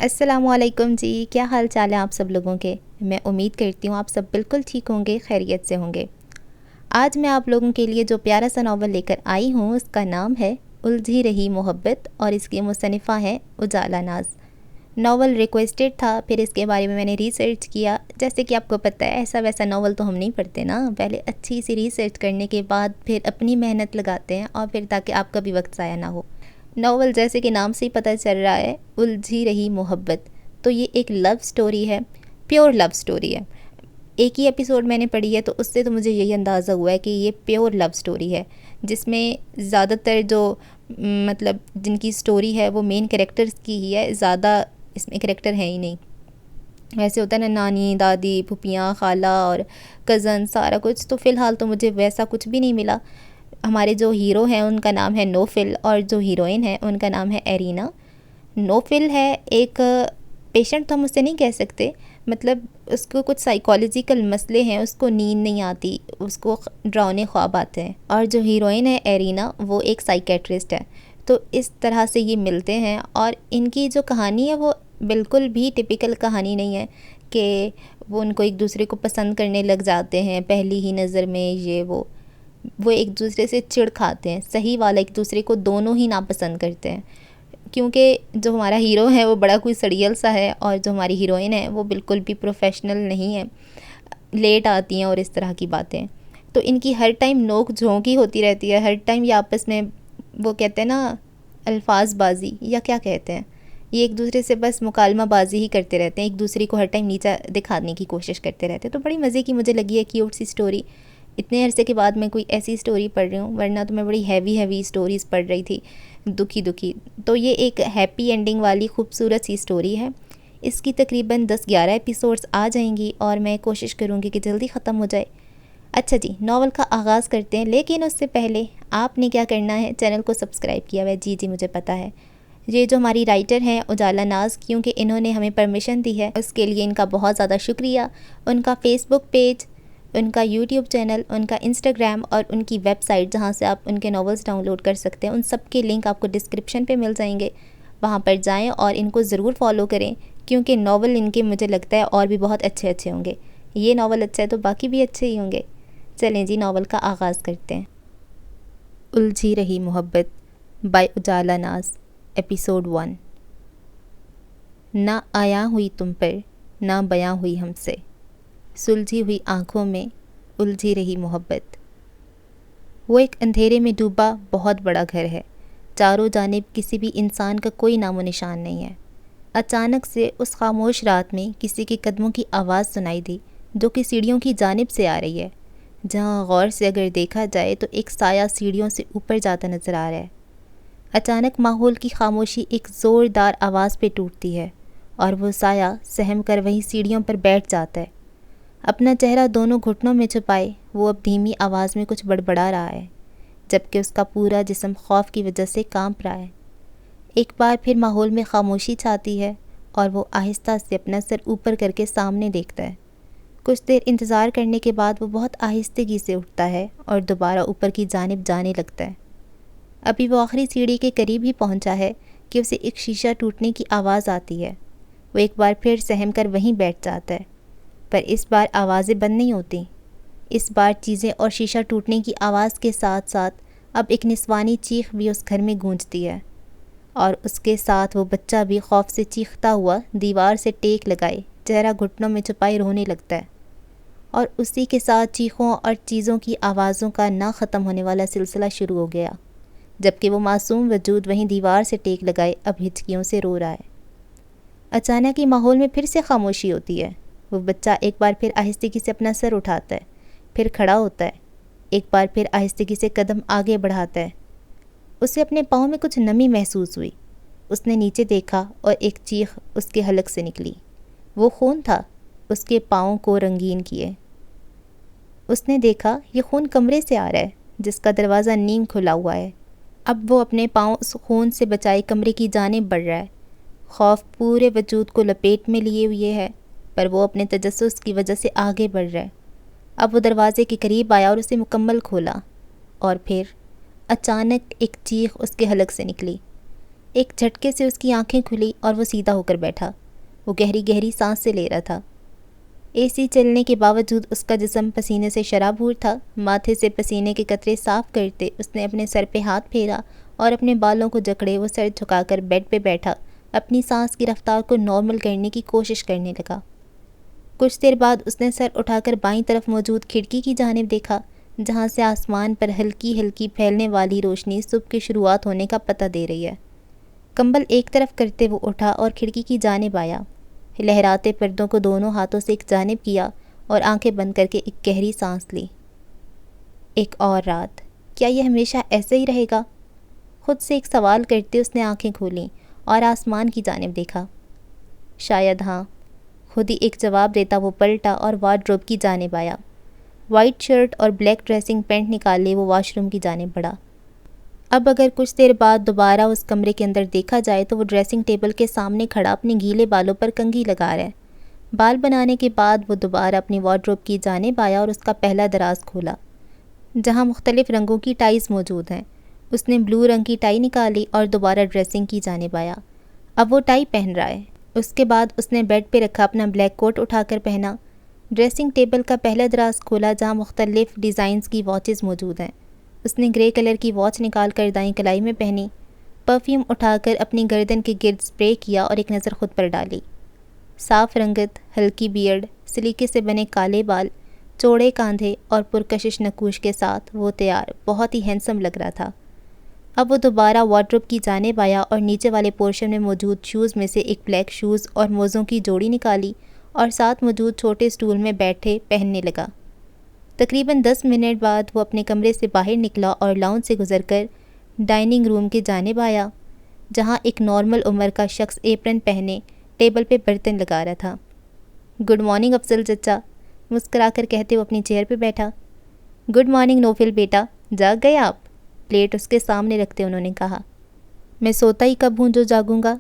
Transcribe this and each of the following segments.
السلام علیکم جی، کیا حال چال ہے آپ سب لوگوں کے؟ میں امید کرتی ہوں آپ سب بالکل ٹھیک ہوں گے، خیریت سے ہوں گے۔ آج میں آپ لوگوں کے لیے جو پیارا سا ناول لے کر آئی ہوں اس کا نام ہے الجھی رہی محبت اور اس کی مصنفہ ہیں اجالا ناز۔ ناول ریکویسٹڈ تھا، پھر اس کے بارے میں نے ریسرچ کیا۔ جیسے کہ آپ کو پتہ ہے ایسا ویسا ناول تو ہم نہیں پڑھتے نا، پہلے اچھی سی ریسرچ کرنے کے بعد پھر اپنی محنت لگاتے ہیں اور پھر تاکہ آپ کا بھی وقت ضائع نہ ہو۔ ناول جیسے کہ نام سے ہی پتہ چل رہا ہے الجھی رہی محبت، تو یہ ایک لو سٹوری ہے، پیور لو سٹوری ہے۔ ایک ہی ایپیسوڈ میں نے پڑھی ہے تو اس سے تو مجھے یہی اندازہ ہوا ہے کہ یہ پیور لو سٹوری ہے، جس میں زیادہ تر جو مطلب جن کی سٹوری ہے وہ مین کریکٹرز کی ہی ہے، زیادہ اس میں کریکٹر ہیں ہی نہیں۔ ویسے ہوتا ہے نا نانی، دادی، پھوپھیاں، خالہ اور کزن سارا کچھ، تو فی الحال تو مجھے ویسا کچھ بھی نہیں ملا۔ ہمارے جو ہیرو ہیں ان کا نام ہے نوفل اور جو ہیروئن ہے ان کا نام ہے ایرینا۔ نوفل ہے ایک پیشنٹ، تو ہم اسے نہیں کہہ سکتے، مطلب اس کو کچھ سائیکالوجیکل مسئلے ہیں، اس کو نیند نہیں آتی، اس کو ڈراؤنے خواب آتے ہیں۔ اور جو ہیروئن ہے ایرینا وہ ایک سائیکیٹرسٹ ہے۔ تو اس طرح سے یہ ملتے ہیں اور ان کی جو کہانی ہے وہ بالکل بھی ٹپیکل کہانی نہیں ہے کہ وہ ان کو ایک دوسرے کو پسند کرنے لگ جاتے ہیں پہلی ہی نظر میں، یہ وہ ایک دوسرے سے چڑ کھاتے ہیں، صحیح والا ایک دوسرے کو دونوں ہی ناپسند کرتے ہیں، کیونکہ جو ہمارا ہیرو ہے وہ بڑا کوئی سڑیل سا ہے اور جو ہماری ہیروئن ہے وہ بالکل بھی پروفیشنل نہیں ہے، لیٹ آتی ہیں اور اس طرح کی باتیں۔ تو ان کی ہر ٹائم نوک جھونک ہی ہوتی رہتی ہے، ہر ٹائم یہ آپس میں وہ کہتے ہیں نا الفاظ بازی یا کیا کہتے ہیں، یہ ایک دوسرے سے بس مکالمہ بازی ہی کرتے رہتے ہیں، ایک دوسرے کو ہر ٹائم نیچا دکھانے کی کوشش کرتے رہتے ہیں۔ تو بڑی مزے کی مجھے لگی ہے کیوٹ سی سٹوری، اتنے عرصے کے بعد میں کوئی ایسی سٹوری پڑھ رہی ہوں، ورنہ تو میں بڑی ہیوی سٹوریز پڑھ رہی تھی، دکھی۔ تو یہ ایک ہیپی اینڈنگ والی خوبصورت سی سٹوری ہے۔ اس کی تقریباً 10-11 ایپیسوڈز آ جائیں گی اور میں کوشش کروں گی کہ جلدی ختم ہو جائے۔ اچھا جی، ناول کا آغاز کرتے ہیں، لیکن اس سے پہلے آپ نے کیا کرنا ہے، چینل کو سبسکرائب کیا ہوا ہے؟ جی مجھے پتہ ہے۔ یہ جو ہماری رائٹر ہیں اجالا ناز، کیونکہ انہوں نے ہمیں پرمیشن دی ہے، اس کے لیے ان کا بہت زیادہ شکریہ۔ ان کا فیس بک پیج، ان کا یوٹیوب چینل، ان کا انسٹاگرام اور ان کی ویب سائٹ جہاں سے آپ ان کے ناولز ڈاؤن لوڈ کر سکتے ہیں، ان سب کے لنک آپ کو ڈسکرپشن پہ مل جائیں گے، وہاں پر جائیں اور ان کو ضرور فالو کریں، کیونکہ ناول ان کے مجھے لگتا ہے اور بھی بہت اچھے ہوں گے۔ یہ ناول اچھا ہے تو باقی بھی اچھے ہی ہوں گے۔ چلیں جی، ناول کا آغاز کرتے ہیں۔ الجھی رہی محبت بائی اجالا ناز، ایپیسوڈ 1۔ نہ آیا ہوئی تم پر، نہ بیاں ہوئی ہم سے، سلجھی ہوئی آنکھوں میں الجھی رہی محبت۔ وہ ایک اندھیرے میں ڈوبا بہت بڑا گھر ہے، چاروں جانب کسی بھی انسان کا کوئی نام و نشان نہیں ہے۔ اچانک سے اس خاموش رات میں کسی کے قدموں کی آواز سنائی دی، جو کہ سیڑھیوں کی جانب سے آ رہی ہے۔ جہاں غور سے اگر دیکھا جائے تو ایک سایہ سیڑھیوں سے اوپر جاتا نظر آ رہا ہے۔ اچانک ماحول کی خاموشی ایک زوردار آواز پہ ٹوٹتی ہے اور وہ سایہ سہم کر وہیں سیڑھیوں پر بیٹھ جاتا ہے۔ اپنا چہرہ دونوں گھٹنوں میں چھپائے وہ اب دھیمی آواز میں کچھ بڑبڑا رہا ہے، جبکہ اس کا پورا جسم خوف کی وجہ سے کانپ رہا ہے۔ ایک بار پھر ماحول میں خاموشی چھاتی ہے اور وہ آہستہ سے اپنا سر اوپر کر کے سامنے دیکھتا ہے۔ کچھ دیر انتظار کرنے کے بعد وہ بہت آہستگی سے اٹھتا ہے اور دوبارہ اوپر کی جانب جانے لگتا ہے۔ ابھی وہ آخری سیڑھی کے قریب ہی پہنچا ہے کہ اسے ایک شیشہ ٹوٹنے کی آواز آتی ہے۔ وہ ایک بار پھر سہم کر وہیں بیٹھ جاتا ہے، پر اس بار آوازیں بند نہیں ہوتی۔ اس بار چیزیں اور شیشہ ٹوٹنے کی آواز کے ساتھ ساتھ اب ایک نسوانی چیخ بھی اس گھر میں گونجتی ہے، اور اس کے ساتھ وہ بچہ بھی خوف سے چیختا ہوا دیوار سے ٹیک لگائے چہرہ گھٹنوں میں چھپائے رونے لگتا ہے، اور اسی کے ساتھ چیخوں اور چیزوں کی آوازوں کا نہ ختم ہونے والا سلسلہ شروع ہو گیا، جبکہ وہ معصوم وجود وہیں دیوار سے ٹیک لگائے اب ہچکیوں سے رو رہا ہے۔ اچانک ہی ماحول میں پھر سے خاموشی ہوتی ہے۔ وہ بچہ ایک بار پھر آہستگی سے اپنا سر اٹھاتا ہے، پھر کھڑا ہوتا ہے، ایک بار پھر آہستگی سے قدم آگے بڑھاتا ہے۔ اسے اپنے پاؤں میں کچھ نمی محسوس ہوئی۔ اس نے نیچے دیکھا اور ایک چیخ اس کے حلق سے نکلی۔ وہ خون تھا، اس کے پاؤں کو رنگین کیے۔ اس نے دیکھا یہ خون کمرے سے آ رہا ہے، جس کا دروازہ نیم کھلا ہوا ہے۔ اب وہ اپنے پاؤں اس خون سے بچائے کمرے کی جانب بڑھ رہا ہے۔ خوف پورے وجود کو لپیٹ میں لیے ہوئے ہے، پر وہ اپنے تجسس کی وجہ سے آگے بڑھ رہا ہے۔ اب وہ دروازے کے قریب آیا اور اسے مکمل کھولا، اور پھر اچانک ایک چیخ اس کے حلق سے نکلی۔ ایک جھٹکے سے اس کی آنکھیں کھلی اور وہ سیدھا ہو کر بیٹھا۔ وہ گہری گہری سانس سے لے رہا تھا۔ اے سی چلنے کے باوجود اس کا جسم پسینے سے شرابور تھا۔ ماتھے سے پسینے کے قطرے صاف کرتے اس نے اپنے سر پہ ہاتھ پھیرا اور اپنے بالوں کو جکڑے وہ سر جھکا کر بیڈ پہ بیٹھا اپنی سانس کی رفتار کو نارمل کرنے کی کوشش کرنے لگا۔ کچھ دیر بعد اس نے سر اٹھا کر بائیں طرف موجود کھڑکی کی جانب دیکھا، جہاں سے آسمان پر ہلکی ہلکی پھیلنے والی روشنی صبح کی شروعات ہونے کا پتہ دے رہی ہے۔ کمبل ایک طرف کرتے وہ اٹھا اور کھڑکی کی جانب آیا، لہراتے پردوں کو دونوں ہاتھوں سے ایک جانب کیا اور آنکھیں بند کر کے ایک گہری سانس لی۔ ایک اور رات، کیا یہ ہمیشہ ایسے ہی رہے گا؟ خود سے ایک سوال کرتے اس نے آنکھیں کھولیں اور آسمان کی جانب دیکھا۔ شاید ہاں، خود ہی ایک جواب دیتا وہ پلٹا اور وارڈروب کی جانب آیا۔ وائٹ شرٹ اور بلیک ڈریسنگ پینٹ نکالے وہ واش روم کی جانب بڑھا۔ اب اگر کچھ دیر بعد دوبارہ اس کمرے کے اندر دیکھا جائے تو وہ ڈریسنگ ٹیبل کے سامنے کھڑا اپنے گیلے بالوں پر کنگھی لگا رہا ہے۔ بال بنانے کے بعد وہ دوبارہ اپنی وارڈروب کی جانب آیا اور اس کا پہلا دراز کھولا، جہاں مختلف رنگوں کی ٹائز موجود ہیں۔ اس نے بلو رنگ کی ٹائی نکالی اور دوبارہ ڈریسنگ کی جانب آیا۔ اب وہ ٹائی پہن رہا ہے۔ اس کے بعد اس نے بیڈ پہ رکھا اپنا بلیک کوٹ اٹھا کر پہنا۔ ڈریسنگ ٹیبل کا پہلا دراز کھولا جہاں مختلف ڈیزائنز کی واچز موجود ہیں۔ اس نے گرے کلر کی واچ نکال کر دائیں کلائی میں پہنی۔ پرفیوم اٹھا کر اپنی گردن کے گرد اسپرے کیا اور ایک نظر خود پر ڈالی۔ صاف رنگت، ہلکی بیئرڈ، سلیقے سے بنے کالے بال، چوڑے کاندھے اور پرکشش نقوش کے ساتھ وہ تیار بہت ہی ہینڈسم لگ رہا تھا۔ اب وہ دوبارہ وارڈروب کی جانب آیا اور نیچے والے پورشن میں موجود شوز میں سے ایک بلیک شوز اور موزوں کی جوڑی نکالی اور ساتھ موجود چھوٹے سٹول میں بیٹھے پہننے لگا۔ تقریباً 10 منٹ بعد وہ اپنے کمرے سے باہر نکلا اور لاؤنج سے گزر کر ڈائننگ روم کی جانب آیا، جہاں ایک نارمل عمر کا شخص ایپرن پہنے ٹیبل پہ برتن لگا رہا تھا۔ گڈ مارننگ افضل چچا، مسکرا کر کہتے وہ اپنی چیئر پہ بیٹھا۔ گڈ مارننگ نوفل بیٹا، جاگ گئے آپ؟ پلیٹ اس کے سامنے رکھتے انہوں نے کہا۔ میں سوتا ہی کب ہوں جو جاگوں گا،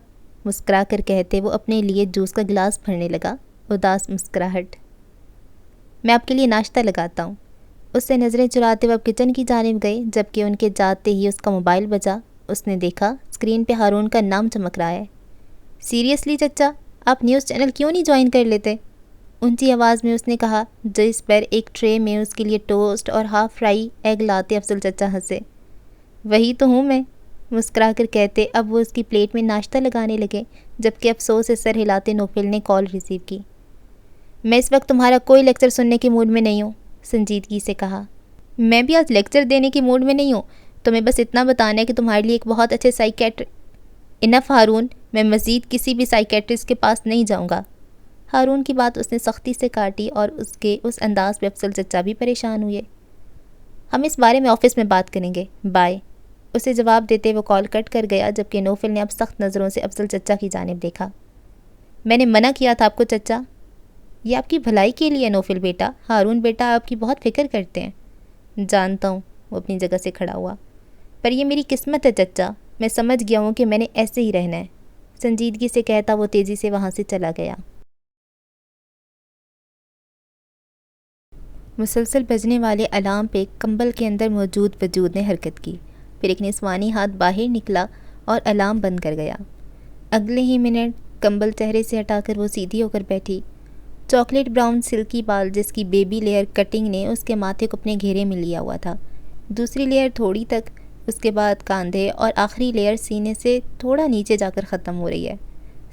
مسکرا کر کہتے وہ اپنے لیے جوس کا گلاس بھرنے لگا، اداس مسکراہٹ۔ میں آپ کے لیے ناشتہ لگاتا ہوں۔ اس سے نظریں چراتے وہ اب کچن کی جانب گئے، جبکہ ان کے جاتے ہی اس کا موبائل بجا۔ اس نے دیکھا اسکرین پہ ہارون کا نام چمک رہا ہے۔ سیریسلی چچا، آپ نیوز چینل کیوں نہیں جوائن کر لیتے؟ اونچی آواز میں اس نے کہا، جس پر ایک ٹرے میں اس کے لیے ٹوسٹ اور ہاف فرائی ایگ لاتے افضل چچا ہنسے۔ وہی تو ہوں میں، مسکرا کر کہتے اب وہ اس کی پلیٹ میں ناشتہ لگانے لگے، جبکہ افسوس سے سر ہلاتے نوفل نے کال ریسیو کی۔ میں اس وقت تمہارا کوئی لیکچر سننے کے موڈ میں نہیں ہوں، سنجیدگی سے کہا۔ میں بھی آج لیکچر دینے کے موڈ میں نہیں ہوں، تمہیں بس اتنا بتانا ہے کہ تمہارے لیے ایک بہت اچھے انف ہارون، میں مزید کسی بھی سائیکیٹرسٹ کے پاس نہیں جاؤں گا۔ ہارون کی بات اس نے سختی سے کاٹی اور اس کے اس انداز پہ افضل چچا بھی پریشان ہوئے۔ ہم اس بارے میں آفس میں بات کریں گے، بائے، اسے جواب دیتے وہ کال کٹ کر گیا، جبکہ نوفل نے اب سخت نظروں سے افضل چچا کی جانب دیکھا۔ میں نے منع کیا تھا آپ کو چچا، یہ آپ کی بھلائی کے لیے نوفل بیٹا، ہارون بیٹا آپ کی بہت فکر کرتے ہیں۔ جانتا ہوں، وہ اپنی جگہ سے کھڑا ہوا، پر یہ میری قسمت ہے چچا، میں سمجھ گیا ہوں کہ میں نے ایسے ہی رہنا ہے، سنجیدگی سے کہتا وہ تیزی سے وہاں سے چلا گیا۔ مسلسل بجنے والے الارم پہ کمبل کے اندر موجود وجود نے حرکت کی، پھر ایک نسوانی ہاتھ باہر نکلا اور الارم بند کر گیا۔ اگلے ہی منٹ کمبل چہرے سے ہٹا کر وہ سیدھی ہو کر بیٹھی۔ چاکلیٹ براؤن سلکی بال جس کی بیبی لیئر کٹنگ نے اس کے ماتھے کو اپنے گھیرے میں لیا ہوا تھا، دوسری لیئر تھوڑی تک، اس کے بعد کاندھے اور آخری لیئر سینے سے تھوڑا نیچے جا کر ختم ہو رہی ہے۔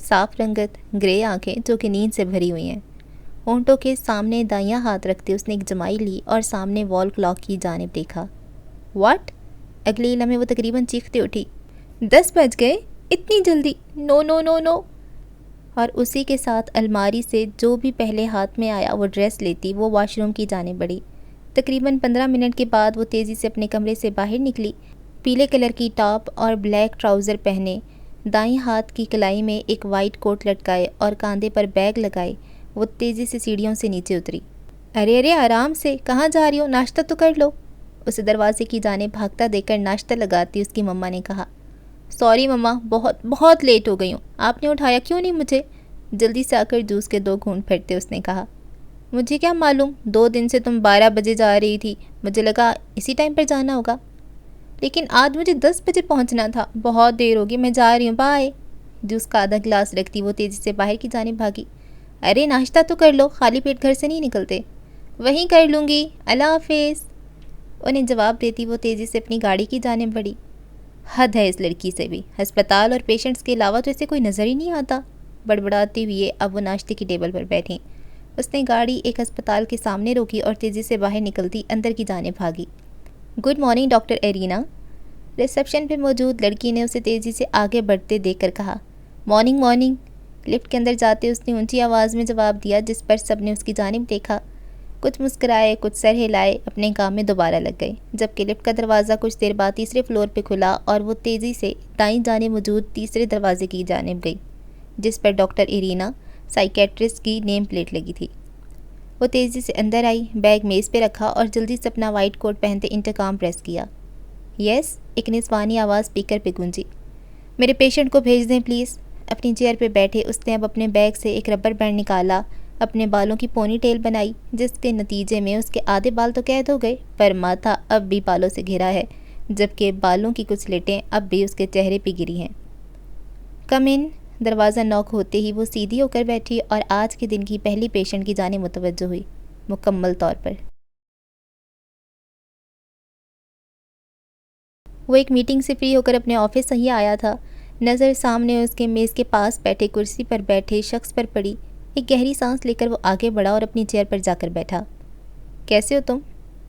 صاف رنگت، گرے آنکھیں جو کہ نیند سے بھری ہوئی ہیں۔ ہونٹوں کے سامنے دائیں ہاتھ رکھتے اس نے ایک جمائی لی اور سامنے وال کلاک کی جانب دیکھا۔ واٹ؟ اگلے لمحے وہ تقریباً چیختے اٹھی، 10 بج گئے؟ اتنی جلدی؟ نو نو نو نو! اور اسی کے ساتھ الماری سے جو بھی پہلے ہاتھ میں آیا وہ ڈریس لیتی وہ واش روم کی جانب بڑھی۔ تقریباً 15 منٹ کے بعد وہ تیزی سے اپنے کمرے سے باہر نکلی، پیلے کلر کی ٹاپ اور بلیک ٹراؤزر پہنے، دائیں ہاتھ کی کلائی میں ایک وائٹ کوٹ لٹکائے اور کاندھے پر بیگ لگائے وہ تیزی سے سیڑھیوں سے نیچے اتری۔ ارے ارے آرام سے، کہاں جا رہی ہو؟ ناشتہ تو کر لو، اسے دروازے کی جانب بھاگتا دیکھ کر ناشتہ لگاتی اس کی مما نے کہا۔ سوری مما، بہت بہت لیٹ ہو گئی ہوں، آپ نے اٹھایا کیوں نہیں مجھے؟ جلدی سے آ کر جوس کے 2 گھونٹ پھٹتے اس نے کہا۔ مجھے کیا معلوم، 2 دن سے تم 12 بجے جا رہی تھی، مجھے لگا اسی ٹائم پر جانا ہوگا۔ لیکن آج مجھے 10 بجے پہنچنا تھا، بہت دیر ہوگی، میں جا رہی ہوں، بائے۔ جوس کا آدھا گلاس رکھتی وہ تیزی سے باہر کی جانب بھاگی۔ ارے ناشتہ تو کر لو، خالی پیٹ گھر سے نہیں نکلتے۔ وہیں کر لوں گی، اللہ حافظ۔ انہیں جواب دیتی وہ تیزی سے اپنی گاڑی کی جانب بڑھی۔ حد ہے اس لڑکی سے بھی، ہسپتال اور پیشنٹس کے علاوہ تو اسے کوئی نظر ہی نہیں آتا۔ بڑبڑاتے ہوئے اب وہ ناشتے کی ٹیبل پر بیٹھیں۔ اس نے گاڑی ایک ہسپتال کے سامنے روکی اور تیزی سے باہر نکلتی اندر کی جانب بھاگی۔ Good morning doctor Irina, reception پہ موجود لڑکی نے اسے تیزی سے آگے بڑھتے دیکھ کر کہا۔ مارننگ مارننگ، لفٹ کے اندر جاتے اس نے اونچی آواز میں جواب دیا، جس پر سب نے اس کی جانب دیکھا۔ کچھ مسکرائے، کچھ سر ہلائے، اپنے کام میں دوبارہ لگ گئے، جبکہ لفٹ کا دروازہ کچھ دیر بعد تیسرے فلور پہ کھلا اور وہ تیزی سے دائیں جانب موجود تیسرے دروازے کی جانب گئی، جس پر ڈاکٹر ایرینا سائیکیٹرسٹ کی نیم پلیٹ لگی تھی۔ وہ تیزی سے اندر آئی، بیگ میز پہ رکھا اور جلدی سے اپنا وائٹ کوٹ پہنتے انٹرکام پریس کیا۔ یس، ایک نسوانی آواز اسپیکر پہ گونجی۔ میرے پیشنٹ کو بھیج دیں پلیز۔ اپنی چیئر پہ بیٹھے اس نے اب اپنے بیگ سے ایک ربر بینڈ نکالا، اپنے بالوں کی پونی ٹیل بنائی، جس کے نتیجے میں اس کے آدھے بال تو قید ہو گئے، پر ماتھا اب بھی بالوں سے گھرا ہے، جبکہ بالوں کی کچھ لٹیں اب بھی اس کے چہرے پہ گری ہیں۔ کم ان۔ دروازہ نوک ہوتے ہی وہ سیدھی ہو کر بیٹھی اور آج کے دن کی پہلی پیشنٹ کی جانب متوجہ ہوئی، مکمل طور پر۔ وہ ایک میٹنگ سے فری ہو کر اپنے آفس ہی آیا تھا۔ نظر سامنے اس کے میز کے پاس بیٹھے کرسی پر بیٹھے شخص پر پڑی۔ ایک گہری سانس لے کر وہ آگے بڑھا اور اپنی چیئر پر جا کر بیٹھا۔ کیسے ہو تم؟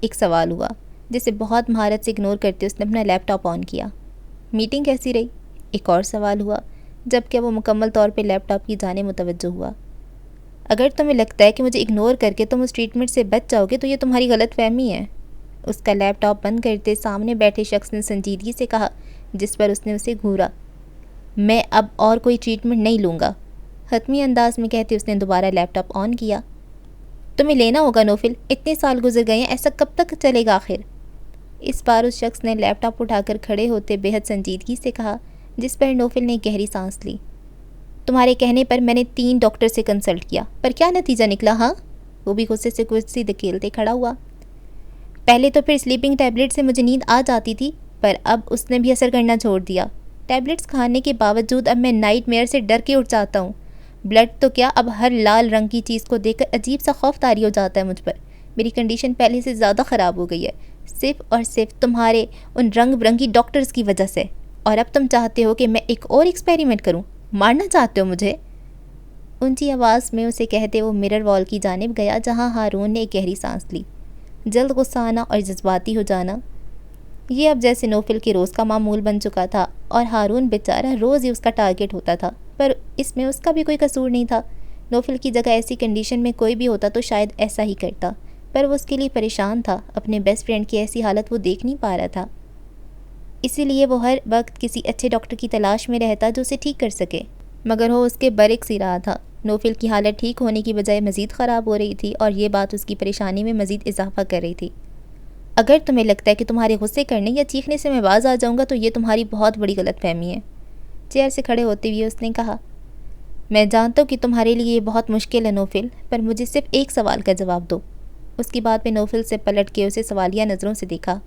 ایک سوال ہوا، جسے بہت مہارت سے اگنور کرتے اس نے اپنا لیپ ٹاپ آن کیا۔ میٹنگ کیسی رہی؟ ایک اور سوال ہوا، جبکہ وہ مکمل طور پہ لیپ ٹاپ کی جانب متوجہ ہوا۔ اگر تمہیں لگتا ہے کہ مجھے اگنور کر کے تم اس ٹریٹمنٹ سے بچ جاؤ گے تو یہ تمہاری غلط فہمی ہے۔ اس کا لیپ ٹاپ بند کرتے سامنے بیٹھے شخص نے سنجیدگی سے کہا، جس پر اس نے اسے گھورا۔ میں اب اور کوئی ٹریٹمنٹ نہیں لوں گا، حتمی انداز میں کہتے اس نے دوبارہ لیپ ٹاپ آن کیا۔ تمہیں لینا ہوگا نوفل، اتنے سال گزر گئے ہیں، ایسا کب تک چلے گا آخر؟ اس بار اس شخص نے لیپ ٹاپ اٹھا کر کھڑے ہوتے بے حد سنجیدگی سے کہا، جس پر نوفل نے گہری سانس لی۔ تمہارے کہنے پر میں نے 3 ڈاکٹر سے کنسلٹ کیا، پر کیا نتیجہ نکلا؟ ہاں؟ وہ بھی غصے سے کرسی دھکیلتے کھڑا ہوا۔ پہلے تو پھر سلیپنگ ٹیبلٹ سے مجھے نیند آ جاتی تھی، پر اب اس نے بھی اثر کرنا چھوڑ دیا۔ ٹیبلٹس کھانے کے باوجود اب میں نائٹ میئر سے ڈر کے اٹھ جاتا ہوں۔ بلڈ تو کیا، اب ہر لال رنگ کی چیز کو دیکھ کر عجیب سا خوف طاری ہو جاتا ہے مجھ پر۔ میری کنڈیشن پہلے سے زیادہ خراب ہو گئی ہے، صرف اور صرف تمہارے ان رنگ برنگی ڈاکٹرز کی وجہ سے۔ اور اب تم چاہتے ہو کہ میں ایک اور ایکسپیریمنٹ کروں؟ مارنا چاہتے ہو مجھے؟ اونچی آواز میں اسے کہتے وہ مرر وال کی جانب گیا، جہاں ہارون نے ایک گہری سانس لی۔ جلد غصہ آنا اور جذباتی ہو جانا، یہ اب جیسے نوفل کے روز کا معمول بن چکا تھا، اور ہارون بیچارہ روز ہی اس کا ٹارگٹ ہوتا تھا، پر اس میں اس کا بھی کوئی قصور نہیں تھا۔ نوفل کی جگہ ایسی کنڈیشن میں کوئی بھی ہوتا تو شاید ایسا ہی کرتا، پر وہ اس کے لیے پریشان تھا، اپنے بیسٹ فرینڈ کی ایسی حالت وہ دیکھ نہیں پا رہا تھا۔ اسی لیے وہ ہر وقت کسی اچھے ڈاکٹر کی تلاش میں رہتا جو اسے ٹھیک کر سکے، مگر وہ اس کے برعکس ہی رہا تھا۔ نوفل کی حالت ٹھیک ہونے کی بجائے مزید خراب ہو رہی تھی، اور یہ بات اس کی پریشانی میں مزید اضافہ کر رہی تھی۔ اگر تمہیں لگتا ہے کہ تمہارے غصے کرنے یا چیخنے سے میں باز آ جاؤں گا تو یہ تمہاری بہت بڑی غلط فہمی ہے۔ چیئر سے کھڑے ہوتے ہوئے اس نے کہا، میں جانتا ہوں کہ تمہارے لیے یہ بہت مشکل ہے نوفل، پر مجھے صرف ایک سوال کا جواب دو۔ اس کی بات پہ نوفل سے پلٹ کے اسے سوالیہ نظروں سے دیکھا۔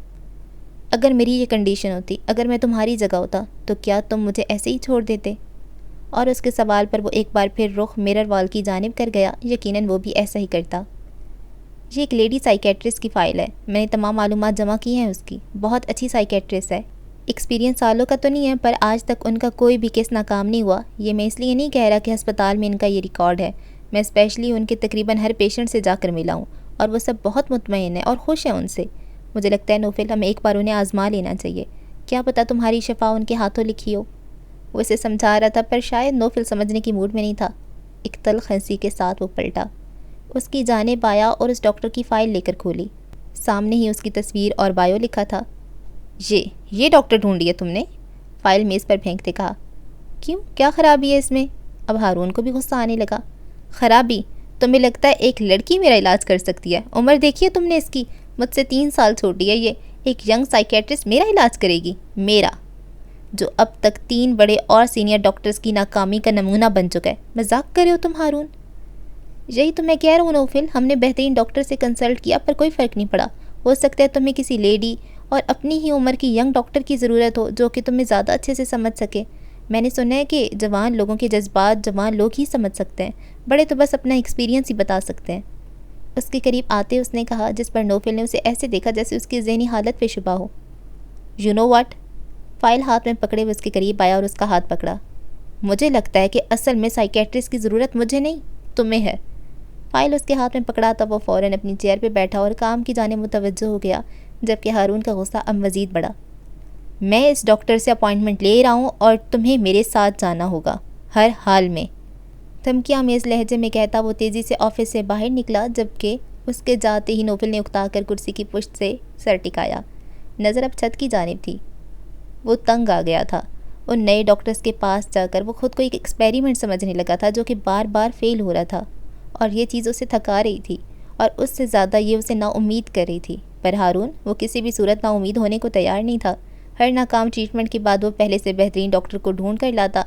اگر میری یہ کنڈیشن ہوتی، اگر میں تمہاری جگہ ہوتا، تو کیا تم مجھے ایسے ہی چھوڑ دیتے؟ اور اس کے سوال پر وہ ایک بار پھر رخ مرر وال کی جانب کر گیا۔ یقیناً وہ بھی ایسا ہی کرتا۔ یہ ایک لیڈی سائیکیٹرسٹ کی فائل ہے، میں نے تمام معلومات جمع کی ہیں اس کی، بہت اچھی سائیکیٹرسٹ ہے، ایکسپیرینس سالوں کا تو نہیں ہے، پر آج تک ان کا کوئی بھی کیس ناکام نہیں ہوا۔ یہ میں اس لیے نہیں کہہ رہا کہ ہسپتال میں ان کا یہ ریکارڈ ہے، میں اسپیشلی ان کے تقریباً ہر پیشنٹ سے جا کر ملا ہوں، اور وہ سب بہت مطمئن ہیں اور خوش ہیں ان سے۔ مجھے لگتا ہے نوفل ہمیں ایک بار انہیں آزما لینا چاہیے، کیا پتہ تمہاری شفا ان کے ہاتھوں لکھی ہو۔ وہ اسے سمجھا رہا تھا، پر شاید نوفل سمجھنے کی موڈ میں نہیں تھا۔ ایک تلخ ہنسی کے ساتھ وہ پلٹا، اس کی جانب آیا اور اس ڈاکٹر کی فائل لے کر کھولی۔ سامنے ہی اس کی تصویر اور بایو لکھا تھا۔ یہ ڈاکٹر ڈھونڈی ہے تم نے؟ فائل میز پر پھینکتے کہا۔ کیوں، کیا خرابی ہے اس میں؟ اب ہارون کو بھی غصہ آنے لگا۔ خرابی؟ تمہیں لگتا ہے ایک لڑکی میرا علاج کر سکتی ہے؟ عمر دیکھیے تم نے اس کی، مجھ سے 3 سال چھوٹی ہے یہ، ایک ینگ سائیکیٹرسٹ میرا علاج کرے گی؟ میرا، جو اب تک 3 بڑے اور سینئر ڈاکٹرز کی ناکامی کا نمونہ بن چکا ہے۔ مذاق کر رہے ہو تم ہارون؟ یہی تو میں کہہ رہا ہوں نوفل، ہم نے بہترین ڈاکٹر سے کنسلٹ کیا پر کوئی فرق نہیں پڑا۔ ہو سکتا ہے تمہیں کسی لیڈی اور اپنی ہی عمر کی ینگ ڈاکٹر کی ضرورت ہو جو کہ تمہیں زیادہ اچھے سے سمجھ سکے۔ میں نے سنا ہے کہ جوان لوگوں کے جذبات جوان لوگ ہی سمجھ سکتے ہیں، بڑے تو بس اپنا ایکسپیرینس ہی بتا سکتے ہیں۔ اس کے قریب آتے اس نے کہا، جس پر نوفل نے اسے ایسے دیکھا جیسے اس کی ذہنی حالت پہ شبہ ہو۔ You know what? فائل ہاتھ میں پکڑے ہوئے اس کے قریب آیا اور اس کا ہاتھ پکڑا۔ مجھے لگتا ہے کہ اصل میں سائیکیٹرسٹ کی ضرورت مجھے نہیں، تمہیں ہے۔ فائل اس کے ہاتھ میں پکڑا تب وہ فوراً اپنی چیئر پہ بیٹھا اور کام کی جانب متوجہ ہو گیا، جبکہ ہارون کا غصہ اب مزید بڑھا۔ میں اس ڈاکٹر سے اپائنٹمنٹ لے رہا ہوں اور تمہیں میرے ساتھ جانا ہوگا، ہر حال میں، دھمکیاں میز لہجے میں کہتا وہ تیزی سے آفس سے باہر نکلا، جبکہ اس کے جاتے ہی نوفل نے اکتا کر کرسی کی پشت سے سر ٹکایا۔ نظر اب چھت کی جانب تھی۔ وہ تنگ آ گیا تھا۔ ان نئے ڈاکٹرز کے پاس جا کر وہ خود کو ایک ایکسپیریمنٹ سمجھنے لگا تھا جو کہ بار بار فیل ہو رہا تھا، اور یہ چیز اسے تھکا رہی تھی، اور اس سے زیادہ یہ اسے نا امید کر رہی تھی۔ پر ہارون، وہ کسی بھی صورت نا امید ہونے کو تیار نہیں تھا۔ ہر ناکام ٹریٹمنٹ کے بعد وہ پہلے سے بہترین ڈاکٹر کو ڈھونڈ کر لاتا،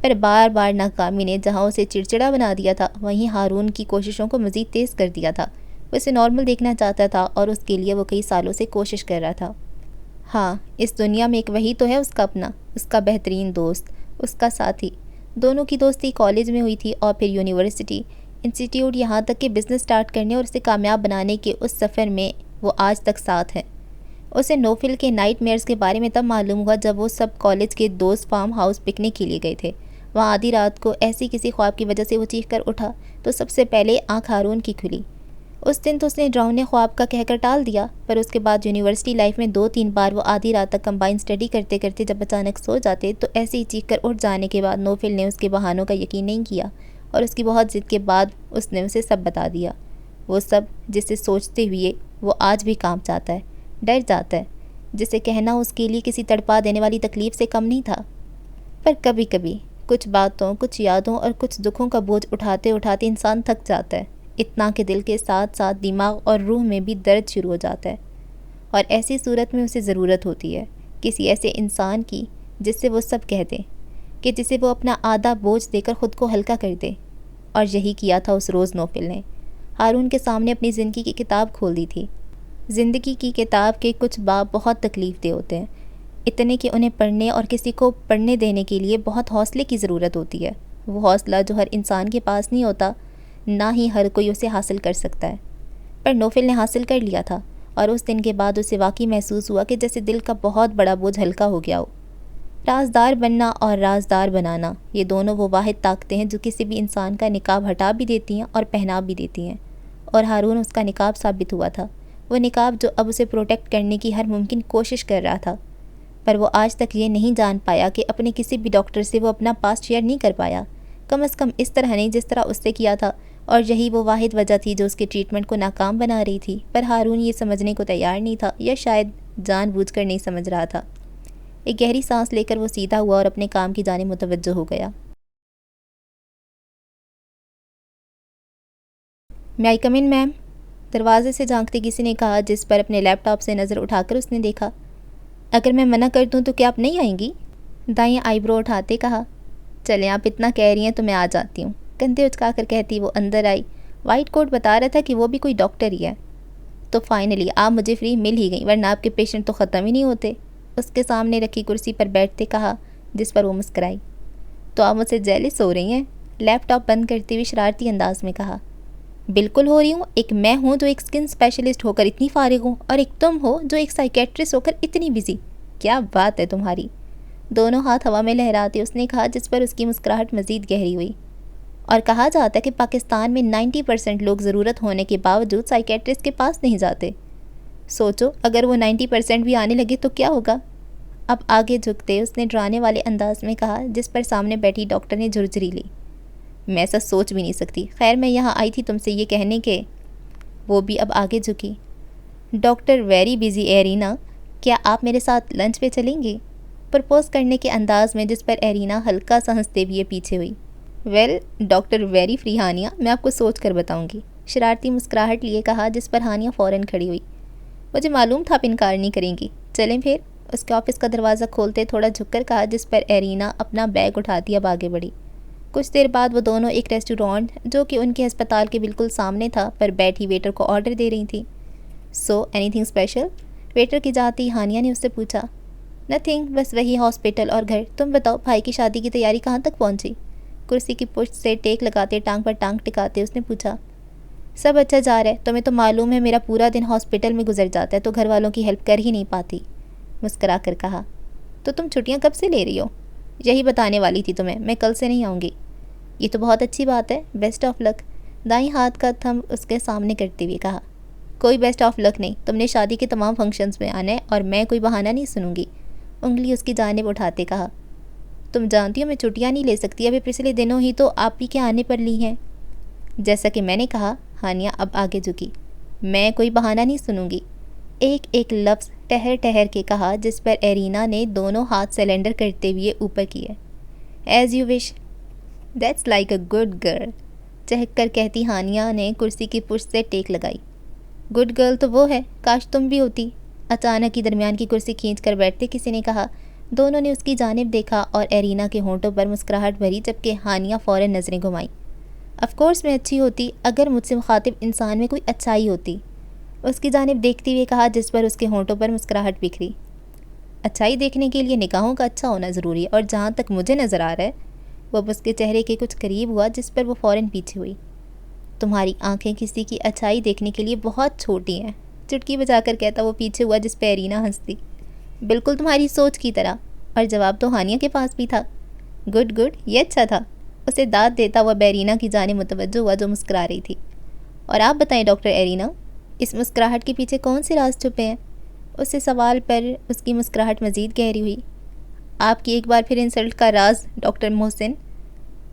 پر بار بار ناکامی نے جہاں اسے چڑچڑا بنا دیا تھا، وہیں ہارون کی کوششوں کو مزید تیز کر دیا تھا۔ وہ اسے نارمل دیکھنا چاہتا تھا، اور اس کے لیے وہ کئی سالوں سے کوشش کر رہا تھا۔ ہاں، اس دنیا میں ایک وہی تو ہے اس کا اپنا، اس کا بہترین دوست، اس کا ساتھی۔ دونوں کی دوستی کالج میں ہوئی تھی اور پھر یونیورسٹی، انسٹیٹیوٹ، یہاں تک کہ بزنس سٹارٹ کرنے اور اسے کامیاب بنانے کے اس سفر میں وہ آج تک ساتھ ہیں۔ اسے نوفل کے نائٹ میئرز کے بارے میں تب معلوم ہوا جب وہ سب کالج کے دوست فارم ہاؤس پکنک کے لیے گئے تھے۔ وہاں آدھی رات کو ایسی کسی خواب کی وجہ سے وہ چیخ کر اٹھا تو سب سے پہلے آنکھ ہارون کی کھلی۔ اس دن تو اس نے ڈراؤنے خواب کا کہہ کر ٹال دیا، پر اس کے بعد یونیورسٹی لائف میں 2-3 بار وہ آدھی رات تک کمبائن اسٹڈی کرتے کرتے جب اچانک سو جاتے تو ایسے ہی چیخ کر اٹھ جانے کے بعد نوفل نے اس کے بہانوں کا یقین نہیں کیا، اور اس کی بہت ضد کے بعد اس نے اسے سب بتا دیا۔ وہ سب جسے سوچتے ہوئے وہ آج بھی کانپ جاتا ہے، ڈر جاتا ہے، جسے کہنا اس کے لیے کسی تڑپا دینے والی تکلیف سے کم نہیں تھا۔ پر کبھی کبھی کچھ باتوں، کچھ یادوں اور کچھ دکھوں کا بوجھ اٹھاتے اٹھاتے انسان تھک جاتا ہے، اتنا کہ دل کے ساتھ ساتھ دماغ اور روح میں بھی درد شروع ہو جاتا ہے، اور ایسی صورت میں اسے ضرورت ہوتی ہے کسی ایسے انسان کی جس سے وہ سب کہہ دے، کہ جسے وہ اپنا آدھا بوجھ دے کر خود کو ہلکا کر دے۔ اور یہی کیا تھا اس روز نوفل نے۔ ہارون کے سامنے اپنی زندگی کی کتاب کھول دی تھی۔ زندگی کی کتاب کے کچھ باب بہت تکلیف دہ ہوتے ہیں، اتنے کہ انہیں پڑھنے اور کسی کو پڑھنے دینے کے لیے بہت حوصلے کی ضرورت ہوتی ہے۔ وہ حوصلہ جو ہر انسان کے پاس نہیں ہوتا، نہ ہی ہر کوئی اسے حاصل کر سکتا ہے، پر نوفل نے حاصل کر لیا تھا، اور اس دن کے بعد اسے واقعی محسوس ہوا کہ جیسے دل کا بہت بڑا بوجھ ہلکا ہو گیا ہو۔ رازدار بننا اور رازدار بنانا، یہ دونوں وہ واحد طاقتیں ہیں جو کسی بھی انسان کا نقاب ہٹا بھی دیتی ہیں اور پہنا بھی دیتی ہیں، اور ہارون اس کا نقاب ثابت ہوا تھا، وہ نقاب جو اب اسے پروٹیکٹ کرنے کی ہر ممکن کوشش کر رہا تھا۔ پر وہ آج تک یہ نہیں جان پایا کہ اپنے کسی بھی ڈاکٹر سے وہ اپنا پاسٹ شیئر نہیں کر پایا، کم از کم اس طرح نہیں جس طرح اس سے کیا تھا، اور یہی وہ واحد وجہ تھی جو اس کے ٹریٹمنٹ کو ناکام بنا رہی تھی۔ پر ہارون یہ سمجھنے کو تیار نہیں تھا، یا شاید جان بوجھ کر نہیں سمجھ رہا تھا۔ ایک گہری سانس لے کر وہ سیدھا ہوا اور اپنے کام کی جانب متوجہ ہو گیا۔ میں آئی کم ان میم؟ دروازے سے جھانکتے کسی نے کہا، جس پر اپنے لیپ ٹاپ سے نظر اٹھا کر اس نے دیکھا۔ اگر میں منع کر دوں تو کیا آپ نہیں آئیں گی؟ دائیں آئی برو اٹھاتے کہا۔ چلیں، آپ اتنا کہہ رہی ہیں تو میں آ جاتی ہوں، کندھے اچکا کر کہتی وہ اندر آئی۔ وائٹ کوٹ بتا رہا تھا کہ وہ بھی کوئی ڈاکٹر ہی ہے۔ تو فائنلی آپ مجھے فری مل ہی گئی، ورنہ آپ کے پیشنٹ تو ختم ہی نہیں ہوتے، اس کے سامنے رکھی کرسی پر بیٹھتے کہا، جس پر وہ مسکرائی۔ تو آپ مجھ سے جیلس ہو رہی ہیں؟ لیپ ٹاپ بند کرتے ہوئے شرارتی انداز میں کہا۔ بالکل ہو رہی ہوں، ایک میں ہوں جو ایک اسکن اسپیشلسٹ ہو کر اتنی فارغ ہوں، اور ایک تم ہو جو ایک سائیکیٹرسٹ ہو کر اتنی بزی۔ کیا بات ہے تمہاری! دونوں ہاتھ ہوا میں لہراتے اس نے کہا، جس پر اس کی مسکراہٹ مزید گہری ہوئی۔ اور کہا جاتا ہے کہ پاکستان میں 90% لوگ ضرورت ہونے کے باوجود سائیکیٹرسٹ کے پاس نہیں جاتے۔ سوچو اگر وہ 90% بھی آنے لگے تو کیا ہوگا؟ اب آگے جھکتے اس نے ڈرانے والے انداز میں کہا، جس پر سامنے بیٹھی ڈاکٹر نے جھرجھری لی۔ میں ایسا سوچ بھی نہیں سکتی، خیر میں یہاں آئی تھی تم سے یہ کہنے کے۔ وہ بھی اب آگے جھکی۔ ڈاکٹر ویری بزی ایرینا، کیا آپ میرے ساتھ لنچ پہ چلیں گے؟ پرپوز کرنے کے انداز میں، جس پر ایرینا ہلکا سا ہنستے ہوئے پیچھے ہوئی۔ Well doctor very free Hania, میں آپ کو سوچ کر بتاؤں گی، شرارتی مسکراہٹ لیے کہا، جس پر ہانیہ فوراً کھڑی ہوئی۔ مجھے معلوم تھا آپ انکار نہیں کریں گی، چلیں پھر، اس کے آفس کا دروازہ کھولتے تھوڑا جھک کر کہا، جس پر ایرینا اپنا بیگ اٹھاتی اب آگے بڑھی۔ کچھ دیر بعد وہ دونوں ایک ریسٹورانٹ جو کہ ان کے ہسپتال کے بالکل سامنے تھا پر بیٹھی ویٹر کو آرڈر دے رہی تھیں۔ So anything special? Waiter کی جاتی ہانیہ نے اس سے پوچھا۔ نتھنگ، بس وہی ہاسپٹل اور گھر۔ تم بتاؤ بھائی کی شادی کی تیاری کہاں تک پہنچی؟ کرسی کی پشت سے ٹیک لگاتے ٹانگ پر ٹانگ ٹکاتے اس نے پوچھا۔ سب اچھا جا رہا ہے، تمہیں تو معلوم ہے میرا پورا دن ہاسپٹل میں گزر جاتا ہے تو گھر والوں کی ہیلپ کر ہی نہیں پاتی، مسکرا کر کہا۔ تو تم چھٹیاں کب سے لے رہی ہو؟ یہی بتانے والی تھی تمہیں، میں کل سے نہیں آؤں گی۔ یہ تو بہت اچھی بات ہے، بیسٹ آف لک، دائیں ہاتھ کا تھم اس کے سامنے کرتے ہوئے کہا۔ کوئی بیسٹ آف لک نہیں، تم نے شادی کے تمام فنکشنز میں آنا ہے اور میں کوئی بہانہ نہیں سنوں گی، انگلی اس کی جانب اٹھاتے کہا۔ تم جانتی ہو میں چھٹیاں نہیں لے سکتی، ابھی پچھلے دنوں ہی تو آپ ہی کے آنے پر لی ہیں۔ جیسا کہ میں نے کہا، ہانیہ اب آگے جھکی، میں کوئی بہانہ نہیں سنوں گی، ایک ایک لفظ ٹہر ٹہر کے کہا، جس پر ایرینا نے دونوں ہاتھ سلنڈر کرتے ہوئے اوپر کیے۔ As you wish, that's like a good girl, چہک کر کہتی ہانیہ نے کرسی کی پشت سے ٹیک لگائی۔ گڈ گرل تو وہ ہے، کاش تم بھی ہوتی، اچانک ہی درمیان کی کرسی کھینچ کر بیٹھتے کسی نے کہا۔ دونوں نے اس کی جانب دیکھا اور ایرینا کے ہونٹوں پر مسکراہٹ بھری، جبکہ ہانیہ فوراً نظریں گھمائیں۔ آف کورس میں اچھی ہوتی، اگر مجھ سے مخاطب انسان میں کوئی اچھائی ہوتی، اس کی جانب دیکھتے ہوئے کہا، جس پر اس کے ہونٹوں پر مسکراہٹ بکھری۔ اچھائی دیکھنے کے لیے نگاہوں کا اچھا ہونا ضروری ہے، اور جہاں تک مجھے نظر آ رہا ہے، وہ اب اس کے چہرے کے کچھ قریب ہوا، جس پر وہ فوراً پیچھے ہوئی۔ تمہاری آنکھیں کسی کی اچھائی دیکھنے کے لیے بہت چھوٹی ہیں، چٹکی بجا کر کہتا وہ پیچھے ہوا، جس پہ ایرینا ہنستی۔ بالکل تمہاری سوچ کی طرح، اور جواب تو ہانیہ کے پاس بھی تھا۔ گڈ گڈ، یہ اچھا تھا، اسے داد دیتا وہ ایرینا کی جانب متوجہ ہوا جو مسکرا رہی تھی۔ اور آپ بتائیں ڈاکٹر ایرینا، اس مسکراہٹ کے پیچھے کون سے راز چھپے ہیں؟ اس سے سوال پر اس کی مسکراہٹ مزید گہری ہوئی۔ آپ کی ایک بار پھر انسلٹ کا راز ڈاکٹر محسن؟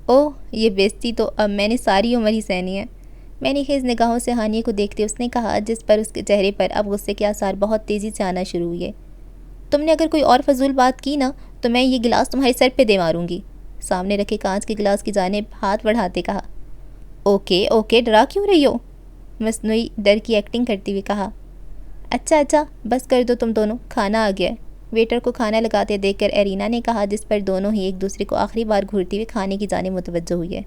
اوہ، یہ بےعزتی تو اب میں نے ساری عمر ہی سہنی ہے، میں نے خیز نگاہوں سے ہانیہ کو دیکھتے اس نے کہا، جس پر اس کے چہرے پر اب غصے کے آثار بہت تیزی سے آنا شروع ہوئے۔ تم نے اگر کوئی اور فضول بات کی نا تو میں یہ گلاس تمہارے سر پہ دے ماروں گی، سامنے رکھے کانچ کے گلاس کی جانب ہاتھ بڑھاتے کہا۔ اوکے اوکے، ڈرا کیوں رہی ہو؟ مصنوعی ڈر کی ایکٹنگ کرتے ہوئے کہا۔ اچھا بس کر دو تم دونوں، کھانا آ گیا ہے، ویٹر کو کھانا لگاتے دیکھ کر ایرینا نے کہا، جس پر دونوں ہی ایک دوسرے کو آخری بار گھورتے ہوئے کھانے کی جانب متوجہ ہوئی ہے۔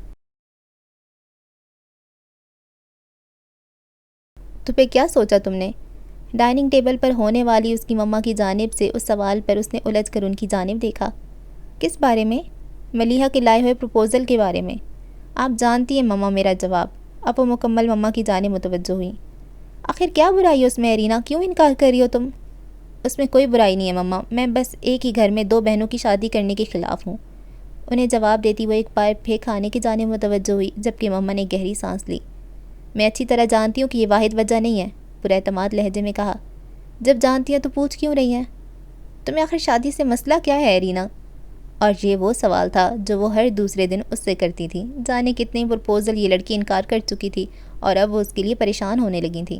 تو پھر کیا سوچا تم نے؟ ڈائننگ ٹیبل پر ہونے والی اس کی مما کی جانب سے اس سوال پر اس نے الجھ کر ان کی جانب دیکھا۔ کس بارے میں؟ ملیحہ کے لائے ہوئے پروپوزل کے بارے میں۔ آپ جانتی ہیں مما میرا جواب، اب وہ مکمل مما کی جانب متوجہ ہوئیں۔ آخر کیا برائی ہے اس میں ایرینا، کیوں انکار کر رہی ہو تم؟ اس میں کوئی برائی نہیں ہے مما، میں بس ایک ہی گھر میں دو بہنوں کی شادی کرنے کے خلاف ہوں، انہیں جواب دیتی وہ ایک بار پھر کھانے کی جانب متوجہ ہوئی، جبکہ مما نے گہری سانس لی۔ میں اچھی طرح جانتی ہوں کہ یہ واحد وجہ نہیں ہے، پورا اعتماد لہجے میں کہا۔ جب جانتی ہیں تو پوچھ کیوں رہی ہیں؟ تمہیں آخر شادی سے مسئلہ کیا ہے ایرینا؟ اور یہ وہ سوال تھا جو وہ ہر دوسرے دن اس سے کرتی تھی، جانے کتنے پرپوزل یہ لڑکی انکار کر چکی تھی اور اب وہ اس کے لیے پریشان ہونے لگی تھی۔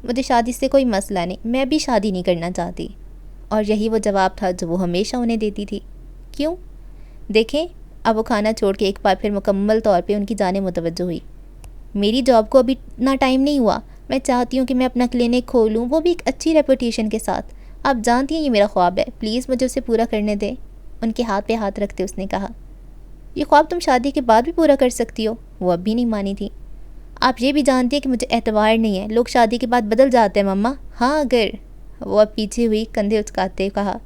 مجھے شادی سے کوئی مسئلہ نہیں، میں بھی شادی نہیں کرنا چاہتی، اور یہی وہ جواب تھا جو وہ ہمیشہ انہیں دیتی تھی۔ کیوں؟ دیکھیں، اب وہ کھانا چھوڑ کے ایک بار پھر مکمل طور پہ ان کی جانب متوجہ ہوئی۔ میری جاب کو ابھی اتنا ٹائم نہیں ہوا، میں چاہتی ہوں کہ میں اپنا کلینک کھولوں، وہ بھی ایک اچھی ریپوٹیشن کے ساتھ۔ آپ جانتی ہیں یہ میرا خواب ہے، پلیز مجھے اسے پورا کرنے دیں، ان کے ہاتھ پہ ہاتھ رکھتے اس نے کہا۔ یہ خواب تم شادی کے بعد بھی پورا کر سکتی ہو، وہ اب بھی نہیں مانی تھی۔ آپ یہ بھی جانتی ہیں کہ مجھے اعتبار نہیں ہے، لوگ شادی کے بعد بدل جاتے ہیں مما، ہاں اگر، وہ اب پیچھے ہوئی کندھے اچکاتے کہا۔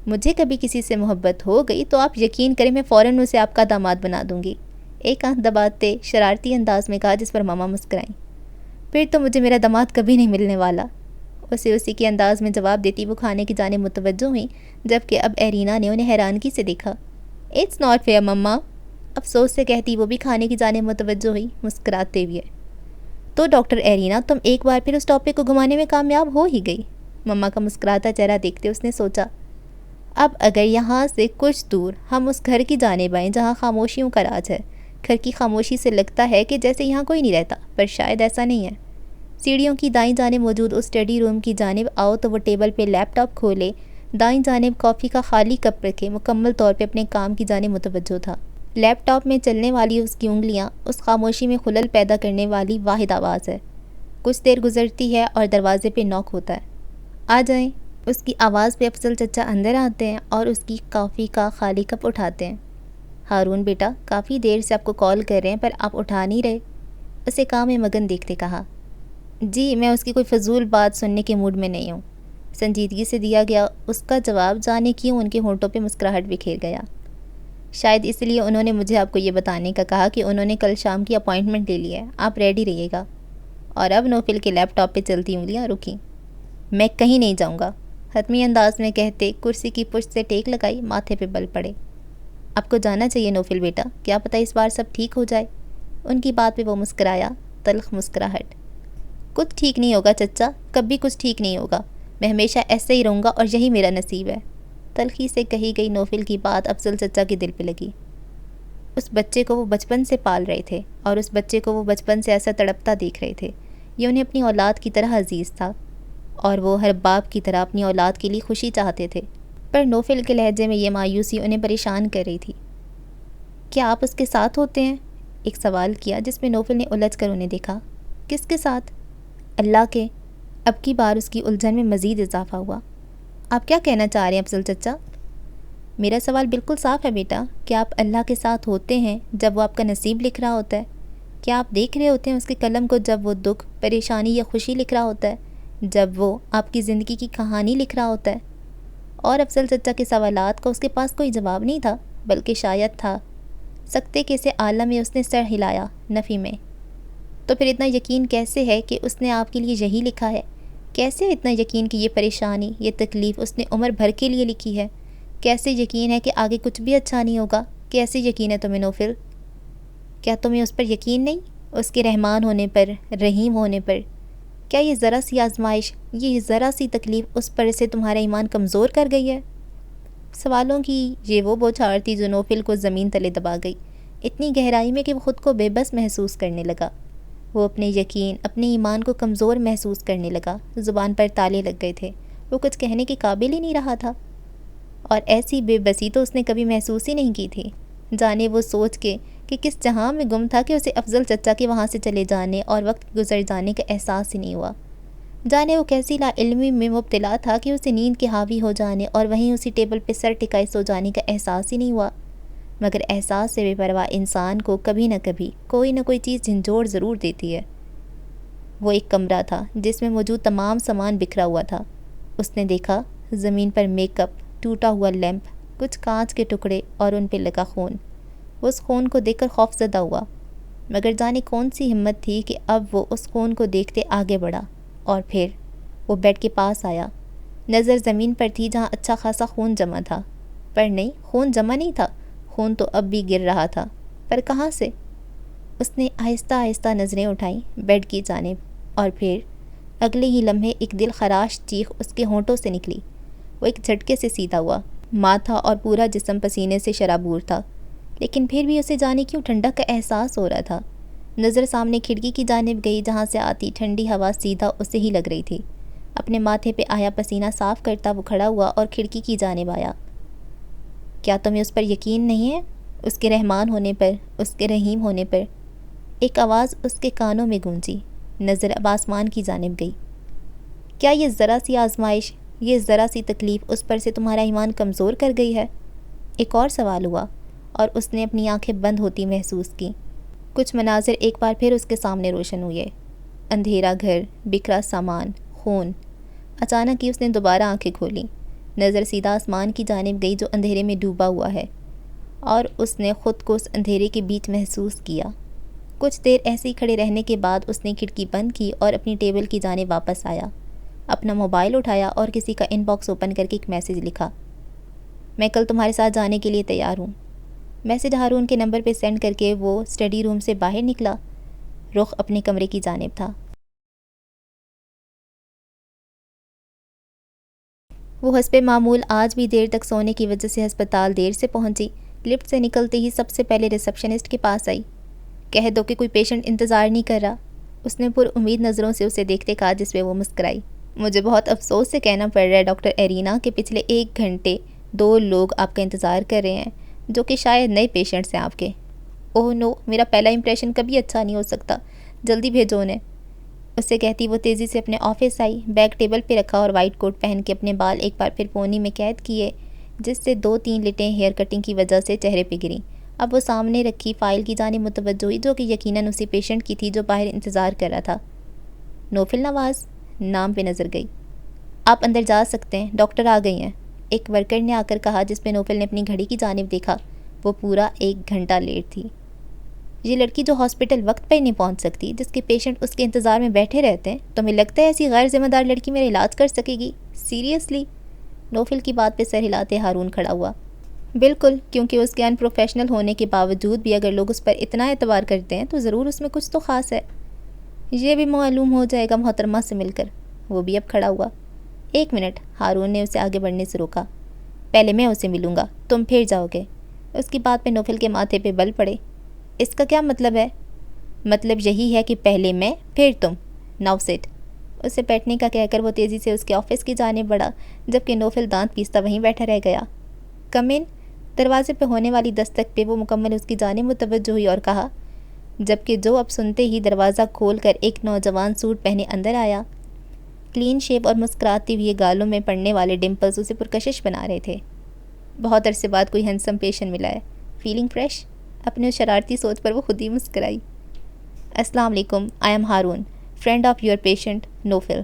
مجھے کبھی کسی سے محبت ہو گئی تو آپ یقین کریں میں فوراً اسے آپ کا داماد بنا دوں گی، ایک آنکھ دباتے شرارتی انداز میں کہا، جس پر ماما مسکرائیں۔ پھر تو مجھے میرا داماد کبھی نہیں ملنے والا، اسے اسی کے انداز میں جواب دیتی وہ کھانے کی جانب متوجہ ہوئیں، جبکہ اب ایرینا نے انہیں حیرانگی سے دیکھا۔ اٹس ناٹ فیئر مما، افسوس سے کہتی وہ بھی کھانے کی جانب متوجہ ہوئی مسکراتے ہوئے۔ تو ڈاکٹر ایرینا، تم ایک بار پھر اس ٹاپک کو گھمانے میں کامیاب ہو ہی گئی، مما کا مسکراتا چہرہ دیکھتے اس نے سوچا۔ اب اگر یہاں سے کچھ دور ہم اس گھر کی جانب آئیں جہاں خاموشیوں کا راج ہے، گھر کی خاموشی سے لگتا ہے کہ جیسے یہاں کوئی نہیں رہتا، پر شاید ایسا نہیں ہے۔ سیڑھیوں کی دائیں جانب موجود اس اسٹڈی روم کی جانب آؤ تو وہ ٹیبل پہ لیپ ٹاپ کھولے، دائیں جانب کافی کا خالی کپ رکھے، مکمل طور پہ اپنے کام کی جانب متوجہ تھا۔ لیپ ٹاپ میں چلنے والی اس کی انگلیاں اس خاموشی میں خلل پیدا کرنے والی واحد آواز ہے۔ کچھ دیر گزرتی ہے اور دروازے پہ نوک ہوتا ہے۔ آ جائیں، اس کی آواز پہ افضل چچا اندر آتے ہیں اور اس کی کافی کا خالی کپ اٹھاتے ہیں۔ ہارون بیٹا، کافی دیر سے آپ کو کال کر رہے ہیں پر آپ اٹھا نہیں رہے، اسے کام میں مگن دیکھتے کہا۔ جی میں اس کی کوئی فضول بات سننے کے موڈ میں نہیں ہوں، سنجیدگی سے دیا گیا اس کا جواب جانے کیوں ان کے ہونٹوں پہ مسکراہٹ بکھیر گیا۔ شاید اس لیے انہوں نے مجھے آپ کو یہ بتانے کا کہا کہ انہوں نے کل شام کی اپوائنٹمنٹ لے لی ہے، آپ ریڈی رہیے گا۔ اور اب نوفل کے لیپ ٹاپ پہ چلتی انگلیاں رکیں۔ میں کہیں نہیں جاؤں گا، حتمی انداز میں کہتے کرسی کی پشت سے ٹیک لگائی، ماتھے پہ بل پڑے۔ آپ کو جانا چاہیے نوفل بیٹا، کیا پتہ اس بار سب ٹھیک ہو جائے۔ ان کی بات پہ وہ مسکرایا، تلخ مسکراہٹ۔ کچھ ٹھیک نہیں ہوگا چچا، کبھی کچھ ٹھیک نہیں ہوگا، میں ہمیشہ ایسے ہی رہوں گا اور یہی میرا نصیب ہے۔ تلخی سے کہی گئی نوفل کی بات افضل چچا کے دل پہ لگی۔ اس بچے کو وہ بچپن سے پال رہے تھے اور اس بچے کو وہ بچپن سے ایسا تڑپتا دیکھ رہے تھے، یہ انہیں اپنی اولاد کی طرح عزیز تھا اور وہ ہر باپ کی طرح اپنی اولاد کے لیے خوشی چاہتے تھے۔ پر نوفل کے لہجے میں یہ مایوسی انہیں پریشان کر رہی تھی۔ کیا آپ اس کے ساتھ ہوتے ہیں؟ ایک سوال کیا جس میں نوفل نے الجھ کر انہیں دیکھا۔ کس کے ساتھ؟ اللہ کے۔ اب کی بار اس کی الجھن میں مزید اضافہ ہوا۔ آپ کیا کہنا چاہ رہے ہیں افضل چچا؟ میرا سوال بالکل صاف ہے بیٹا، کیا آپ اللہ کے ساتھ ہوتے ہیں جب وہ آپ کا نصیب لکھ رہا ہوتا ہے؟ کیا آپ دیکھ رہے ہوتے ہیں اس کے قلم کو جب وہ دکھ، پریشانی یا خوشی لکھ رہا ہوتا ہے، جب وہ آپ کی زندگی کی کہانی لکھ رہا ہوتا ہے؟ اور افضل چچا کے سوالات کا اس کے پاس کوئی جواب نہیں تھا، بلکہ شاید تھا۔ سکتے کے سے عالم میں اس نے سر ہلایا، نفی میں۔ تو پھر اتنا یقین کیسے ہے کہ اس نے آپ کے لیے یہی لکھا ہے؟ کیسے اتنا یقین کہ یہ پریشانی، یہ تکلیف اس نے عمر بھر کے لیے لکھی ہے؟ کیسے یقین ہے کہ آگے کچھ بھی اچھا نہیں ہوگا؟ کیسے یقین ہے تمہیں نوفل؟ کیا تمہیں اس پر یقین نہیں، اس کے رحمان ہونے پر، رحیم ہونے پر؟ کیا یہ ذرا سی آزمائش، یہ ذرا سی تکلیف اس پر سے تمہارا ایمان کمزور کر گئی ہے؟ سوالوں کی یہ وہ بوچھار تھی جو نوفل کو زمین تلے دبا گئی، اتنی گہرائی میں کہ وہ خود کو بے بس محسوس کرنے لگا۔ وہ اپنے یقین، اپنے ایمان کو کمزور محسوس کرنے لگا، زبان پر تالے لگ گئے تھے، وہ کچھ کہنے کے قابل ہی نہیں رہا تھا۔ اور ایسی بے بسی تو اس نے کبھی محسوس ہی نہیں کی تھی، جانے وہ سوچ کے کہ کس جہاں میں گم تھا کہ اسے افضل چچا کے وہاں سے چلے جانے اور وقت گزر جانے کا احساس ہی نہیں ہوا۔ جانے وہ کیسی لا علمی میں مبتلا تھا کہ اسے نیند کے حاوی ہو جانے اور وہیں اسی ٹیبل پہ سر ٹکائے سو جانے کا احساس ہی نہیں ہوا۔ مگر احساس سے بے پرواہ انسان کو کبھی نہ کبھی کوئی نہ کوئی چیز جھنجھوڑ ضرور دیتی ہے۔ وہ ایک کمرہ تھا جس میں موجود تمام سامان بکھرا ہوا تھا۔ اس نے دیکھا زمین پر میک اپ، ٹوٹا ہوا لیمپ، کچھ کانچ کے ٹکڑے اور ان پہ لگا خون۔ وہ اس خون کو دیکھ کر خوف زدہ ہوا، مگر جانے کون سی ہمت تھی کہ اب وہ اس خون کو دیکھتے آگے بڑھا۔ اور پھر وہ بیڈ کے پاس آیا، نظر زمین پر تھی جہاں اچھا خاصا خون جمع تھا، پر نہیں، خون جمع نہیں تھا، خون تو اب بھی گر رہا تھا، پر کہاں سے؟ اس نے آہستہ آہستہ نظریں اٹھائیں بیڈ کی جانب، اور پھر اگلے ہی لمحے ایک دل خراش چیخ اس کے ہونٹوں سے نکلی۔ وہ ایک جھٹکے سے سیدھا ہوا، ماتھا اور پورا جسم پسینے سے شرابور تھا، لیکن پھر بھی اسے جانے کیوں ٹھنڈک کا احساس ہو رہا تھا۔ نظر سامنے کھڑکی کی جانب گئی جہاں سے آتی ٹھنڈی ہوا سیدھا اسے ہی لگ رہی تھی۔ اپنے ماتھے پہ آیا پسینہ صاف کرتا وہ کھڑا ہوا اور کھڑکی کی جانب آیا۔ کیا تمہیں اس پر یقین نہیں ہے، اس کے رحمان ہونے پر، اس کے رحیم ہونے پر؟ ایک آواز اس کے کانوں میں گونجی، نظر اب آسمان کی جانب گئی۔ کیا یہ ذرا سی آزمائش، یہ ذرا سی تکلیف اس پر سے تمہارا ایمان کمزور کر گئی ہے؟ ایک اور سوال ہوا اور اس نے اپنی آنکھیں بند ہوتی محسوس کی۔ کچھ مناظر ایک بار پھر اس کے سامنے روشن ہوئے، اندھیرا گھر، بکھرا سامان، خون۔ اچانک ہی اس نے دوبارہ آنکھیں کھولیں، نظر سیدھا آسمان کی جانب گئی جو اندھیرے میں ڈوبا ہوا ہے، اور اس نے خود کو اس اندھیرے کے بیچ محسوس کیا۔ کچھ دیر ایسے ہی کھڑے رہنے کے بعد اس نے کھڑکی بند کی اور اپنی ٹیبل کی جانب واپس آیا، اپنا موبائل اٹھایا اور کسی کا ان باکس اوپن کر کے ایک میسیج لکھا۔ میں کل تمہارے ساتھ جانے کے لیے تیار ہوں۔ میسیج ہارون کے نمبر پہ سینڈ کر کے وہ اسٹڈی روم سے باہر نکلا، رخ اپنے کمرے کی جانب تھا۔ وہ حسب معمول آج بھی دیر تک سونے کی وجہ سے ہسپتال دیر سے پہنچی۔ لفٹ سے نکلتے ہی سب سے پہلے ریسپشنسٹ کے پاس آئی۔ کہہ دو کہ کوئی پیشنٹ انتظار نہیں کر رہا، اس نے پر امید نظروں سے اسے دیکھتے کہا، جس پہ وہ مسکرائی۔ مجھے بہت افسوس سے کہنا پڑ رہا ہے ڈاکٹر ایرینا کہ پچھلے 1 گھنٹے 2 لوگ آپ کا انتظار کر رہے ہیں، جو کہ شاید نئے پیشنٹس ہیں آپ کے۔ اوہ نو، میرا پہلا امپریشن کبھی اچھا نہیں ہو سکتا، جلدی بھیجو انہیں۔ اس سے کہتی وہ تیزی سے اپنے آفس آئی، بیگ ٹیبل پہ رکھا اور وائٹ کوٹ پہن کے اپنے بال ایک بار پھر پونی میں قید کیے، جس سے 2-3 لٹیں ہیئر کٹنگ کی وجہ سے چہرے پہ گریں۔ اب وہ سامنے رکھی فائل کی جانب متوجہ ہوئی، جو کہ یقیناً اسی پیشنٹ کی تھی جو باہر انتظار کر رہا تھا۔ نوفل نواز نام پہ نظر گئی۔ آپ اندر جا سکتے ہیں، ڈاکٹر آ گئی ہیں، ایک ورکر نے آ کر کہا، جس پہ نوفل نے اپنی گھڑی کی جانب دیکھا۔ وہ پورا 1 گھنٹہ لیٹ تھی۔ یہ لڑکی جو ہاسپٹل وقت پر نہیں پہنچ سکتی، جس کے پیشنٹ اس کے انتظار میں بیٹھے رہتے ہیں، تمہیں لگتا ہے ایسی غیر ذمہ دار لڑکی میرا علاج کر سکے گی؟ سیریسلی؟ نوفل کی بات پہ سر ہلاتے ہارون کھڑا ہوا۔ بالکل، کیونکہ اس کے ان پروفیشنل ہونے کے باوجود بھی اگر لوگ اس پر اتنا اعتبار کرتے ہیں تو ضرور اس میں کچھ تو خاص ہے۔ یہ بھی معلوم ہو جائے گا محترمہ سے مل کر۔ وہ بھی اب کھڑا ہوا۔ 1 منٹ، ہارون نے اسے آگے بڑھنے سے روکا۔ پہلے میں اسے ملوں گا، تم پھر جاؤ گے۔ اس کی بات پہ نوفل کے ماتھے پہ بل پڑے۔ اس کا کیا مطلب ہے؟ مطلب یہی ہے کہ پہلے میں پھر تم۔ ناؤ سٹ۔ اسے بیٹھنے کا کہہ کر وہ تیزی سے اس کے آفس کی جانب بڑھا، جبکہ نوفل دانت پیستا وہیں بیٹھا رہ گیا۔ کم ان۔ دروازے پہ ہونے والی دستک پہ وہ مکمل اس کی جانب متوجہ ہوئی اور کہا، جبکہ جو اب سنتے ہی دروازہ کھول کر ایک نوجوان سوٹ پہنے اندر آیا۔ کلین شیپ اور مسکراتی ہوئے گالوں میں پڑنے والے ڈمپلز اسے پرکشش بنا رہے تھے۔ بہت عرصے بعد کوئی ہینڈسم پیشنٹ ملا ہے، فیلنگ فریش؟ اپنے اس شرارتی سوچ پر وہ خود ہی مسکرائی۔ السلام علیکم، I am Haroon, friend of your patient Naufal.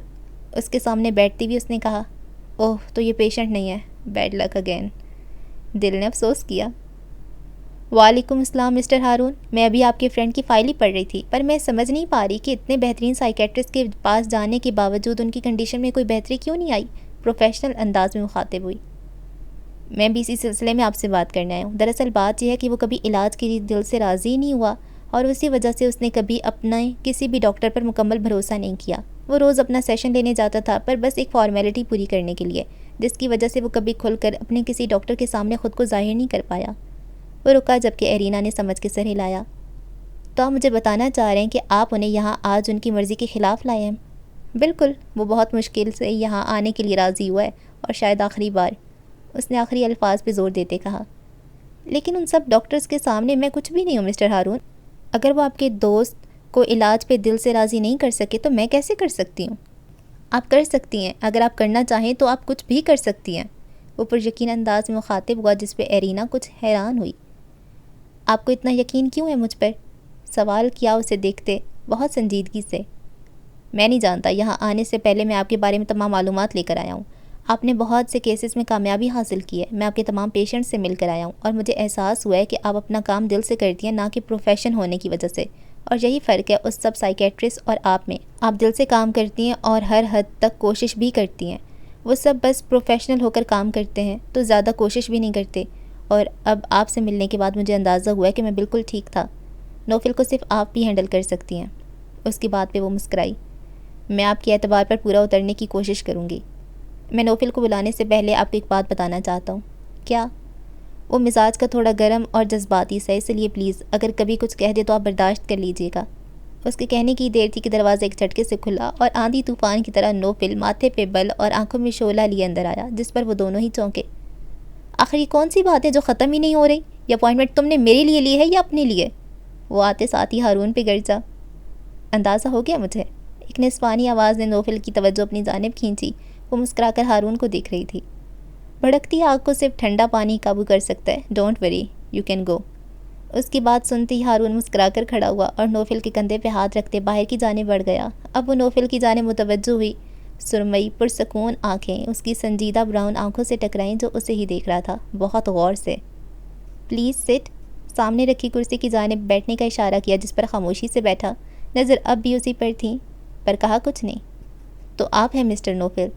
اس کے سامنے بیٹھتی ہوئی اس نے کہا۔ اوہ، تو یہ پیشنٹ نہیں ہے، بیڈ لک اگین۔ دل نے افسوس کیا۔ وعلیکم السلام مسٹر ہارون، میں ابھی آپ کے فرینڈ کی فائل ہی پڑھ رہی تھی، پر میں سمجھ نہیں پا رہی کہ اتنے بہترین سائیکیٹرسٹ کے پاس جانے کے باوجود ان کی کنڈیشن میں کوئی بہتری کیوں نہیں آئی؟ پروفیشنل انداز میں مخاطب ہوئی۔ میں بھی اسی سلسلے میں آپ سے بات کرنے آیا ہوں۔ دراصل بات یہ ہے کہ وہ کبھی علاج کے لیے دل سے راضی ہی نہیں ہوا، اور اسی وجہ سے اس نے کبھی اپنے کسی بھی ڈاکٹر پر مکمل بھروسہ نہیں کیا۔ وہ روز اپنا سیشن لینے جاتا تھا، پر بس ایک فارمیلٹی پوری کرنے کے لیے، جس کی وجہ سے وہ کبھی کھل کر اپنے کسی ڈاکٹر کے سامنے خود کو ظاہر نہیں کر پایا۔ وہ رکا، جبکہ ایرینا نے سمجھ کے سر ہلایا۔ تو آپ مجھے بتانا چاہ رہے ہیں کہ آپ انہیں یہاں آج ان کی مرضی کے خلاف لائے ہیں؟ بالکل، وہ بہت مشکل سے یہاں آنے کے لیے راضی ہوا ہے، اور شاید آخری بار۔ اس نے آخری الفاظ پہ زور دیتے کہا۔ لیکن ان سب ڈاکٹرز کے سامنے میں کچھ بھی نہیں ہوں مسٹر ہارون۔ اگر وہ آپ کے دوست کو علاج پہ دل سے راضی نہیں کر سکے تو میں کیسے کر سکتی ہوں؟ آپ کر سکتی ہیں، اگر آپ کرنا چاہیں تو آپ کچھ بھی کر سکتی ہیں۔ وہ پر یقین انداز میں مخاطب ہوا، جس پہ ایرینا کچھ حیران ہوئی۔ آپ کو اتنا یقین کیوں ہے مجھ پر؟ سوال کیا اسے دیکھتے بہت سنجیدگی سے۔ میں نہیں جانتا، یہاں آنے سے پہلے میں آپ کے بارے میں تمام معلومات لے کر آیا ہوں۔ آپ نے بہت سے کیسز میں کامیابی حاصل کی ہے، میں آپ کے تمام پیشنٹ سے مل کر آیا ہوں، اور مجھے احساس ہوا ہے کہ آپ اپنا کام دل سے کرتی ہیں، نہ کہ پروفیشن ہونے کی وجہ سے، اور یہی فرق ہے اس سب سائیکیٹرسٹ اور آپ میں۔ آپ دل سے کام کرتی ہیں اور ہر حد تک کوشش بھی کرتی ہیں، وہ سب بس پروفیشنل ہو کر کام کرتے ہیں تو زیادہ کوشش بھی نہیں کرتے، اور اب آپ سے ملنے کے بعد مجھے اندازہ ہوا ہے کہ میں بالکل ٹھیک تھا۔ نوفل کو صرف آپ بھی ہینڈل کر سکتی ہیں۔ اس کی بات پہ وہ مسکرائی۔ میں آپ کے اعتبار پر پورا اترنے کی کوشش کروں گی۔ میں نوفل کو بلانے سے پہلے آپ کو ایک بات بتانا چاہتا ہوں۔ کیا؟ وہ مزاج کا تھوڑا گرم اور جذباتی سا، اس لیے پلیز اگر کبھی کچھ کہہ دے تو آپ برداشت کر لیجیے گا۔ اس کے کہنے کی دیر تھی کہ دروازہ ایک جھٹکے سے کھلا، اور آندھی طوفان کی طرح نوفل ماتھے پہ بل اور آنکھوں میں شعلہ لیے اندر آیا، جس پر وہ دونوں ہی چونکے۔ آخر یہ کون سی بات ہے جو ختم ہی نہیں ہو رہی؟ یہ اپوائنٹمنٹ تم نے میرے لیے لی ہے یا اپنے لیے؟ وہ آتے ساتھ ہی ہارون پہ گرجا۔ اندازہ ہو گیا مجھے۔ ایک نسوانی آواز نے نوفل کی توجہ اپنی جانب کھینچی۔ وہ مسکرا کر ہارون کو دیکھ رہی تھی۔ بھڑکتی آگ کو صرف ٹھنڈا پانی قابو کر سکتا ہے، don't worry, you can go. اس کی بات سنتے ہی ہارون مسکرا کر کھڑا ہوا اور نوفل کے کندھے پہ ہاتھ رکھتے باہر کی جانب بڑھ گیا۔ اب وہ نوفل کی جانب متوجہ ہوئی۔ سرمئی پرسکون آنکھیں اس کی سنجیدہ براؤن آنکھوں سے ٹکرائیں، جو اسے ہی دیکھ رہا تھا بہت غور سے۔ پلیز سٹ۔ سامنے رکھی کرسی کی جانب بیٹھنے کا اشارہ کیا، جس پر خاموشی سے بیٹھا۔ نظر اب بھی اسی پر تھیں، پر کہا کچھ نہیں۔ تو آپ ہیں مسٹر نوفل؟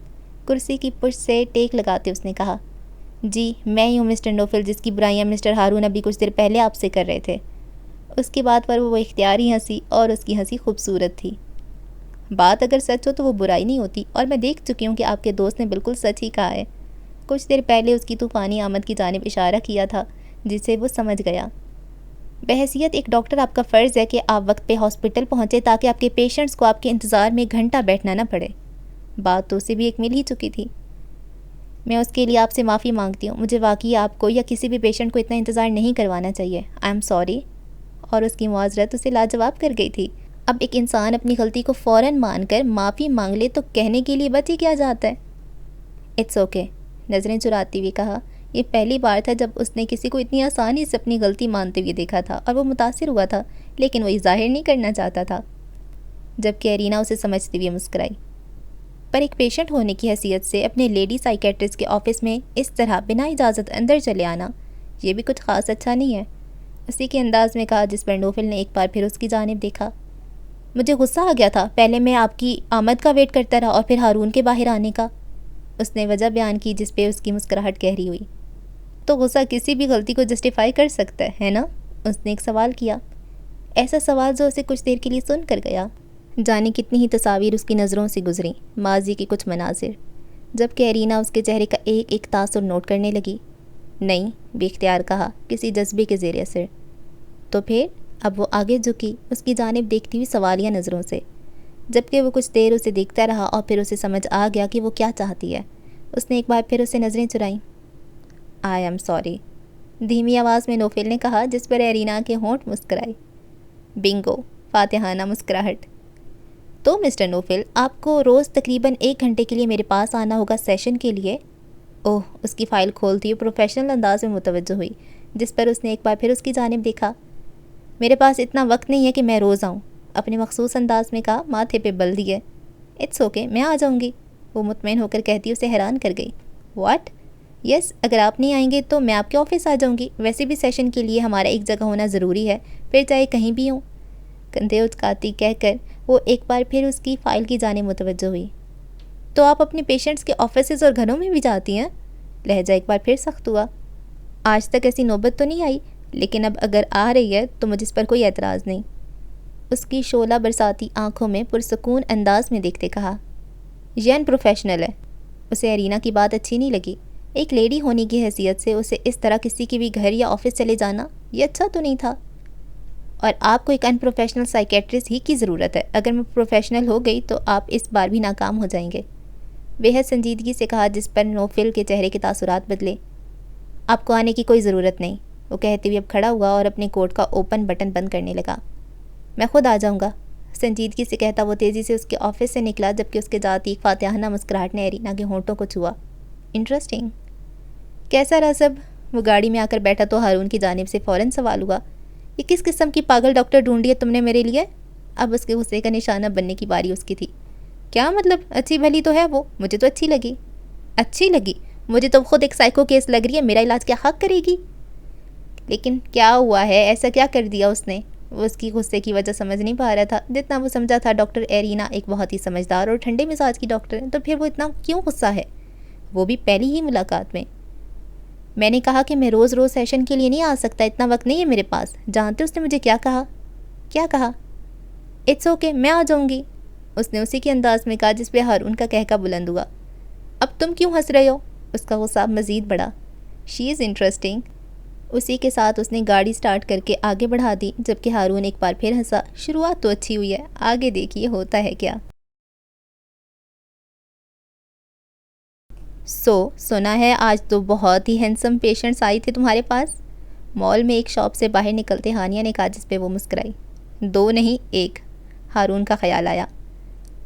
کرسی کی پشت سے ٹیک لگاتے اس نے کہا۔ جی، میں ہی ہوں مسٹر نوفل، جس کی برائیاں مسٹر ہارون ابھی کچھ دیر پہلے آپ سے کر رہے تھے۔ اس کی بات پر وہ اختیاری ہنسی، اور اس کی ہنسی خوبصورت تھی۔ بات اگر سچ ہو تو وہ برائی نہیں ہوتی، اور میں دیکھ چکی ہوں کہ آپ کے دوست نے بالکل سچ ہی کہا ہے۔ کچھ دیر پہلے اس کی طوفانی آمد کی جانب اشارہ کیا تھا، جسے وہ سمجھ گیا۔ بحیثیت ایک ڈاکٹر آپ کا فرض ہے کہ آپ وقت پہ ہاسپٹل پہنچے، تاکہ آپ کے پیشنٹس کو آپ کے انتظار میں گھنٹہ بیٹھنا نہ پڑے۔ بات تو اسے بھی ایک مل ہی چکی تھی۔ میں اس کے لیے آپ سے معافی مانگتی ہوں، مجھے واقعی آپ کو یا کسی بھی پیشنٹ کو اتنا انتظار نہیں کروانا چاہیے۔ I am sorry. اور اس کی معذرت اسے لاجواب کر گئی تھی۔ اب ایک انسان اپنی غلطی کو فوراً مان کر معافی مانگ لے تو کہنے کے لیے بچ ہی کیا جاتا ہے۔ اٹس اوکے، نظریں چراتی ہوئی کہا۔ یہ پہلی بار تھا جب اس نے کسی کو اتنی آسانی سے اپنی غلطی مانتے ہوئے دیکھا تھا، اور وہ متاثر ہوا تھا، لیکن وہ ظاہر نہیں کرنا چاہتا تھا۔ جبکہ ارینا اسے سمجھتے ہوئے مسکرائی۔ پر ایک پیشنٹ ہونے کی حیثیت سے اپنے لیڈی سائیکیٹرسٹ کے آفس میں اس طرح بنا اجازت اندر چلے آنا یہ بھی کچھ خاص اچھا نہیں ہے، اسی کے انداز میں کہا، جس پر نوفل نے ایک بار پھر اس کی جانب دیکھا۔ مجھے غصہ آ گیا تھا، پہلے میں آپ کی آمد کا ویٹ کرتا رہا اور پھر ہارون کے باہر آنے کا۔ اس نے وجہ بیان کی جس پہ اس کی مسکراہٹ گہری ہوئی۔ تو غصہ کسی بھی غلطی کو جسٹیفائی کر سکتا ہے نا؟ اس نے ایک سوال کیا، ایسا سوال جو اسے کچھ دیر کے لیے سن کر گیا۔ جانے کتنی ہی تصاویر اس کی نظروں سے گزریں، ماضی کے کچھ مناظر، جبکہ ارینا اس کے چہرے کا ایک ایک تاثر نوٹ کرنے لگی۔ نہیں، بے اختیار کہا، کسی جذبے کے زیر اثر۔ تو پھر؟ اب وہ آگے جھکی، اس کی جانب دیکھتی ہوئی سوالیہ نظروں سے، جبکہ وہ کچھ دیر اسے دیکھتا رہا اور پھر اسے سمجھ آ گیا کہ وہ کیا چاہتی ہے۔ اس نے ایک بار پھر اسے نظریں چرائیں۔ آئی ایم سوری، دھیمی آواز میں نوفل نے کہا، جس پر ارینا کے ہونٹ مسکرائے۔ بنگو، فاتحانہ مسکراہٹ۔ تو مسٹر نوفل، آپ کو روز تقریباً 1 گھنٹے کے لیے میرے پاس آنا ہوگا سیشن کے لیے؟ اوہ، اس کی فائل کھولتی ہوئی پروفیشنل انداز میں متوجہ ہوئی، جس پر اس نے ایک بار پھر اس کی جانب دیکھا۔ میرے پاس اتنا وقت نہیں ہے کہ میں روز آؤں، اپنے مخصوص انداز میں کہا، ماتھے پہ بل دیے۔ اٹس اوکے، میں آ جاؤں گی، وہ مطمئن ہو کر کہتی اسے حیران کر گئی۔ واٹ؟ یس، اگر آپ نہیں آئیں گے تو میں آپ کے آفس آ جاؤں گی، ویسے بھی سیشن کے لیے ہمارا ایک جگہ ہونا ضروری ہے، پھر چاہے کہیں بھی ہوں۔ کندھے اچکاتی کہہ کر وہ ایک بار پھر اس کی فائل کی جانب متوجہ ہوئی۔ تو آپ اپنے پیشنٹس کے آفیسز اور گھروں میں بھی جاتی ہیں؟ لہجہ ایک بار پھر سخت ہوا۔ آج تک ایسی نوبت تو نہیں آئی، لیکن اب اگر آ رہی ہے تو مجھ اس پر کوئی اعتراض نہیں۔ اس کی شعلہ برساتی آنکھوں میں پرسکون انداز میں دیکھتے کہا۔ یہ ان پروفیشنل ہے۔ اسے ارینا کی بات اچھی نہیں لگی۔ ایک لیڈی ہونے کی حیثیت سے اسے اس طرح کسی کے بھی گھر یا آفس چلے جانا یہ اچھا تو نہیں تھا۔ اور آپ کو ایک ان پروفیشنل سائیکیٹرسٹ ہی کی ضرورت ہے، اگر میں پروفیشنل ہو گئی تو آپ اس بار بھی ناکام ہو جائیں گے، بے حد سنجیدگی سے کہا، جس پر نوفل کے چہرے کے تاثرات بدلے۔ آپ کو آنے کی کوئی ضرورت نہیں، وہ کہتے ہوئے اب کھڑا ہوا اور اپنے کوٹ کا اوپن بٹن بند کرنے لگا۔ میں خود آ جاؤں گا، سنجیدگی سے کہتا وہ تیزی سے اس کے آفس سے نکلا، جبکہ اس کے جاتی ایک فاتحانہ مسکراہٹ نے ارینا کے ہونٹوں کو چھوا۔ انٹرسٹنگ۔ کیسا رہا سب؟ وہ گاڑی میں آ کر بیٹھا تو ہارون کی جانب سے فوراً سوال ہوا، یہ کس قسم کی پاگل ڈاکٹر ڈھونڈی ہے تم نے میرے لیے؟ اب اس کے غصے کا نشانہ بننے کی باری اس کی تھی۔ کیا مطلب؟ اچھی بھلی تو ہے وہ، مجھے تو اچھی لگی۔ اچھی لگی؟ مجھے تو خود ایک سائیکو کیس لگ رہی ہے، میرا علاج کیا حق کرے گی؟ لیکن کیا ہوا ہے، ایسا کیا کر دیا اس نے؟ وہ اس کی غصے کی وجہ سمجھ نہیں پا رہا تھا، جتنا وہ سمجھا تھا ڈاکٹر ارینا ایک بہت ہی سمجھدار اور ٹھنڈے مزاج کی ڈاکٹر ہے، تو پھر وہ اتنا کیوں غصہ ہے، وہ بھی پہلی ہی ملاقات میں؟ میں نے کہا کہ میں روز روز سیشن کے لیے نہیں آ سکتا، اتنا وقت نہیں ہے میرے پاس۔ جانتے اس نے مجھے کیا کہا؟ کیا کہا؟ اٹس اوکے، میں آ جاؤں گی، اس نے اسی کے انداز میں کہا، جس پہ ہارون کا کہکا بلند ہوا۔ اب تم کیوں ہنس رہے ہو؟ اس کا غصہ مزید بڑھا۔ شی از انٹرسٹنگ۔ اسی کے ساتھ اس نے گاڑی سٹارٹ کر کے آگے بڑھا دی، جبکہ ہارون ایک بار پھر ہنسا۔ شروعات تو اچھی ہوئی ہے، آگے دیکھیے ہوتا ہے کیا۔ سنا ہے آج تو بہت ہی ہینسم پیشنٹس آئی تھے تمہارے پاس؟ مال میں ایک شاپ سے باہر نکلتے ہانیہ نے کہا، جس پہ وہ مسکرائی۔ 2 نہیں 1، ہارون کا خیال آیا۔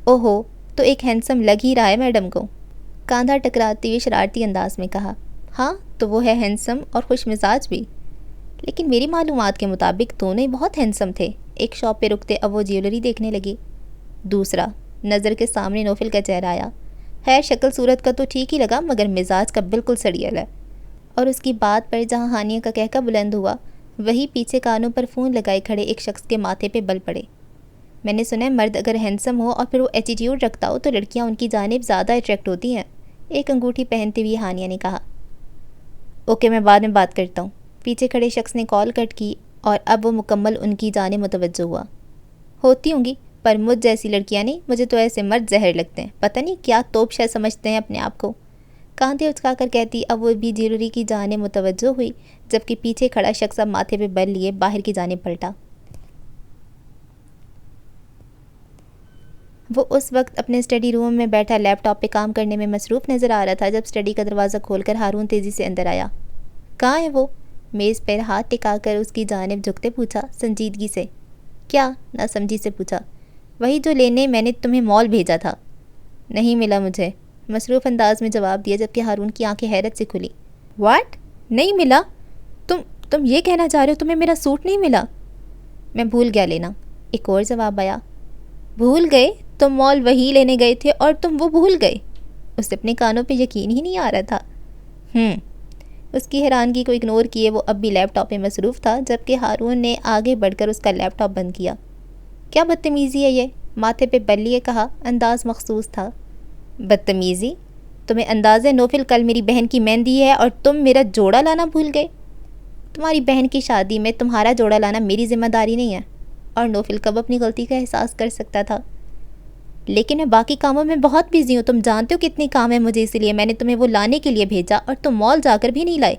اوہو، تو ایک ہینسم لگ ہی رہا ہے میڈم کو، کاندھا ٹکراتے ہوئے شرارتی انداز میں کہا۔ ہاں تو وہ ہے ہینسم اور خوش مزاج بھی، لیکن میری معلومات کے مطابق دونوں ہی بہت ہینسم تھے۔ ایک شاپ پہ رکتے اب وہ جیولری دیکھنے لگی۔ دوسرا، نظر کے سامنے نوفل کا چہرہ آیا۔ خیر شکل صورت کا تو ٹھیک ہی لگا، مگر مزاج کا بالکل سڑیل ہے۔ اور اس کی بات پر جہاں ہانیہ کا کہکا بلند ہوا، وہی پیچھے کانوں پر فون لگائے کھڑے ایک شخص کے ماتھے پہ بل پڑے۔ میں نے سنا ہے مرد اگر ہینسم ہو اور پھر وہ ایٹیٹیوڈ رکھتا ہو تو لڑکیاں ان کی جانب زیادہ اٹریکٹ ہوتی ہیں، ایک انگوٹھی پہنتے ہوئے ہانیہ نے کہا۔ اوکے، میں بعد میں بات کرتا ہوں۔ پیچھے کھڑے شخص نے کال کٹ کی اور اب وہ مکمل ان کی جانب متوجہ ہوا۔ ہوتی ہوں گی، پر مجھ جیسی لڑکیاں نہیں، مجھے تو ایسے مرد زہر لگتے ہیں، پتہ نہیں کیا توپ شے سمجھتے ہیں اپنے آپ کو، کاندھے اچکا کر کہتی اب وہ بھی جیولری کی جانب متوجہ ہوئی، جبکہ پیچھے کھڑا شخص اب ماتھے پہ بل لیے باہر کی جانب پلٹا۔ وہ اس وقت اپنے اسٹڈی روم میں بیٹھا لیپ ٹاپ پہ کام کرنے میں مصروف نظر آ رہا تھا، جب اسٹڈی کا دروازہ کھول کر ہارون تیزی سے اندر آیا۔ کہاں ہے وہ؟ میز پر ہاتھ ٹکا کر اس کی جانب جھکتے پوچھا، سنجیدگی سے۔ کیا؟ نہ سمجھی سے پوچھا۔ وہی جو لینے میں نے تمہیں مال بھیجا تھا۔ نہیں ملا مجھے، مصروف انداز میں جواب دیا، جبکہ ہارون کی آنکھیں حیرت سے کھلی۔ واٹ؟ نہیں ملا؟ تم یہ کہنا چاہ رہے ہو تمہیں میرا سوٹ نہیں ملا؟ میں بھول گیا لینا، ایک اور جواب آیا۔ بھول گئے؟ تم مال وہی لینے گئے تھے اور تم وہ بھول گئے؟ اسے اپنے کانوں پہ یقین ہی نہیں آ رہا تھا۔ اس کی حیرانگی کو اگنور کیے وہ اب بھی لیپ ٹاپ میں مصروف تھا، جبکہ ہارون نے آگے بڑھ کر اس کا لیپ ٹاپ بند کیا۔ کیا بدتمیزی ہے یہ؟ ماتھے پہ بل لیے کہا، انداز مخصوص تھا۔ بدتمیزی؟ تمہیں انداز ہے نوفل کل میری بہن کی مہندی ہے اور تم میرا جوڑا لانا بھول گئے؟ تمہاری بہن کی شادی میں تمہارا جوڑا لانا میری ذمہ داری نہیں ہے، اور نوفل کب اپنی غلطی کا احساس کر سکتا تھا؟ لیکن میں باقی کاموں میں بہت بزی ہوں، تم جانتے ہو کتنی کام ہے مجھے، اسی لیے میں نے تمہیں وہ لانے کے لیے بھیجا اور تم مال جا کر بھی نہیں لائے۔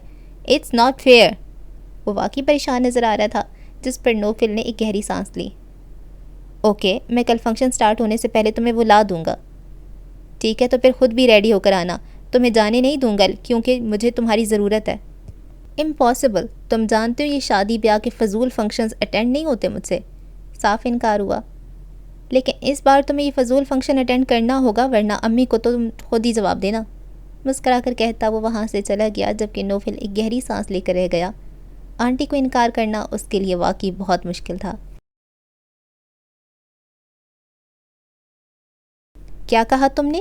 It's not fair. وہ واقعی پریشان نظر آ رہا تھا، جس پر نوفل نے ایک گہری سانس لی۔ اوکے، میں کل فنکشن سٹارٹ ہونے سے پہلے تمہیں وہ لا دوں گا۔ ٹھیک ہے، تو پھر خود بھی ریڈی ہو کر آنا، تمہیں جانے نہیں دوں گا کیونکہ مجھے تمہاری ضرورت ہے۔ امپاسبل، تم جانتے ہو یہ شادی بیاہ کے فضول فنکشنز اٹینڈ نہیں ہوتے مجھ سے۔ صاف انکار ہوا۔ لیکن اس بار تمہیں یہ فضول فنکشن اٹینڈ کرنا ہوگا، ورنہ امی کو تو تم خود ہی جواب دینا۔ مسکرا کر کہتا وہ وہاں سے چلا گیا، جبکہ نوفل ایک گہری سانس لے کر رہ گیا۔ آنٹی کو انکار کرنا اس کے لیے واقعی بہت مشکل تھا۔ کیا کہا تم نے؟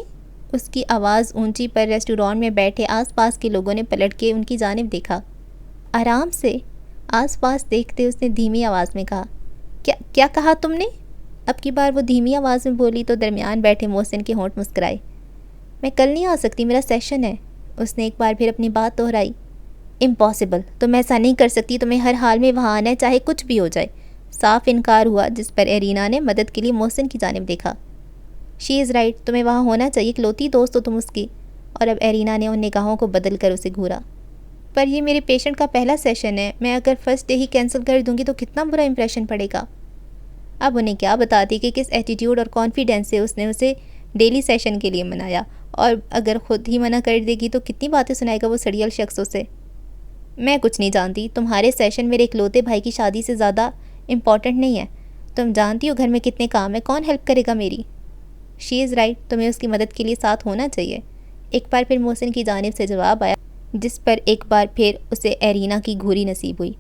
اس کی آواز اونچی پر ریسٹورانٹ میں بیٹھے آس پاس کے لوگوں نے پلٹ کے ان کی جانب دیکھا۔ آرام سے، آس پاس دیکھتے اس نے دھیمی آواز میں کہا۔ کیا کہا تم نے؟ اب کی بار وہ دھیمی آواز میں بولی تو درمیان بیٹھے محسن کے ہونٹ مسکرائے۔ میں کل نہیں آ سکتی، میرا سیشن ہے۔ اس نے ایک بار پھر اپنی بات دہرائی۔ امپاسبل، تم ایسا نہیں کر سکتی، تمہیں ہر حال میں وہاں آنا ہے چاہے کچھ بھی ہو جائے۔ صاف انکار ہوا، جس پر ایرینا نے مدد کے لیے محسن کی جانب دیکھا۔ شی از رائٹ، تمہیں وہاں ہونا چاہیے، اکلوتی دوست ہو تم اس کی۔ اور اب ایرینا نے ان نگاہوں کو بدل کر اسے گھورا۔ پر یہ میرے پیشنٹ کا پہلا سیشن ہے، میں اگر فرسٹ ڈے ہی کینسل کر دوں گی تو کتنا برا امپریشن پڑے گا۔ اب انہیں کیا بتاتی کہ کس ایٹیٹیوڈ اور کانفیڈنس سے اس نے اسے ڈیلی سیشن کے لیے منایا، اور اگر خود ہی منع کر دے گی تو کتنی باتیں سنائے گا وہ سڑیل شخص اسے۔ میں کچھ نہیں جانتی، تمہارے سیشن میرے اکلوتے بھائی کی شادی سے زیادہ امپورٹنٹ نہیں ہے۔ تم جانتی ہو گھر میں کتنے کام ہیں، کون ہیلپ کرے گا میری؟ شی از رائٹ، تمہیں اس کی مدد کے لیے ساتھ ہونا چاہیے۔ ایک بار پھر محسن کی جانب سے جواب آیا، جس پر ایک بار پھر اسے ایرینا کی گھوری نصیب ہوئی۔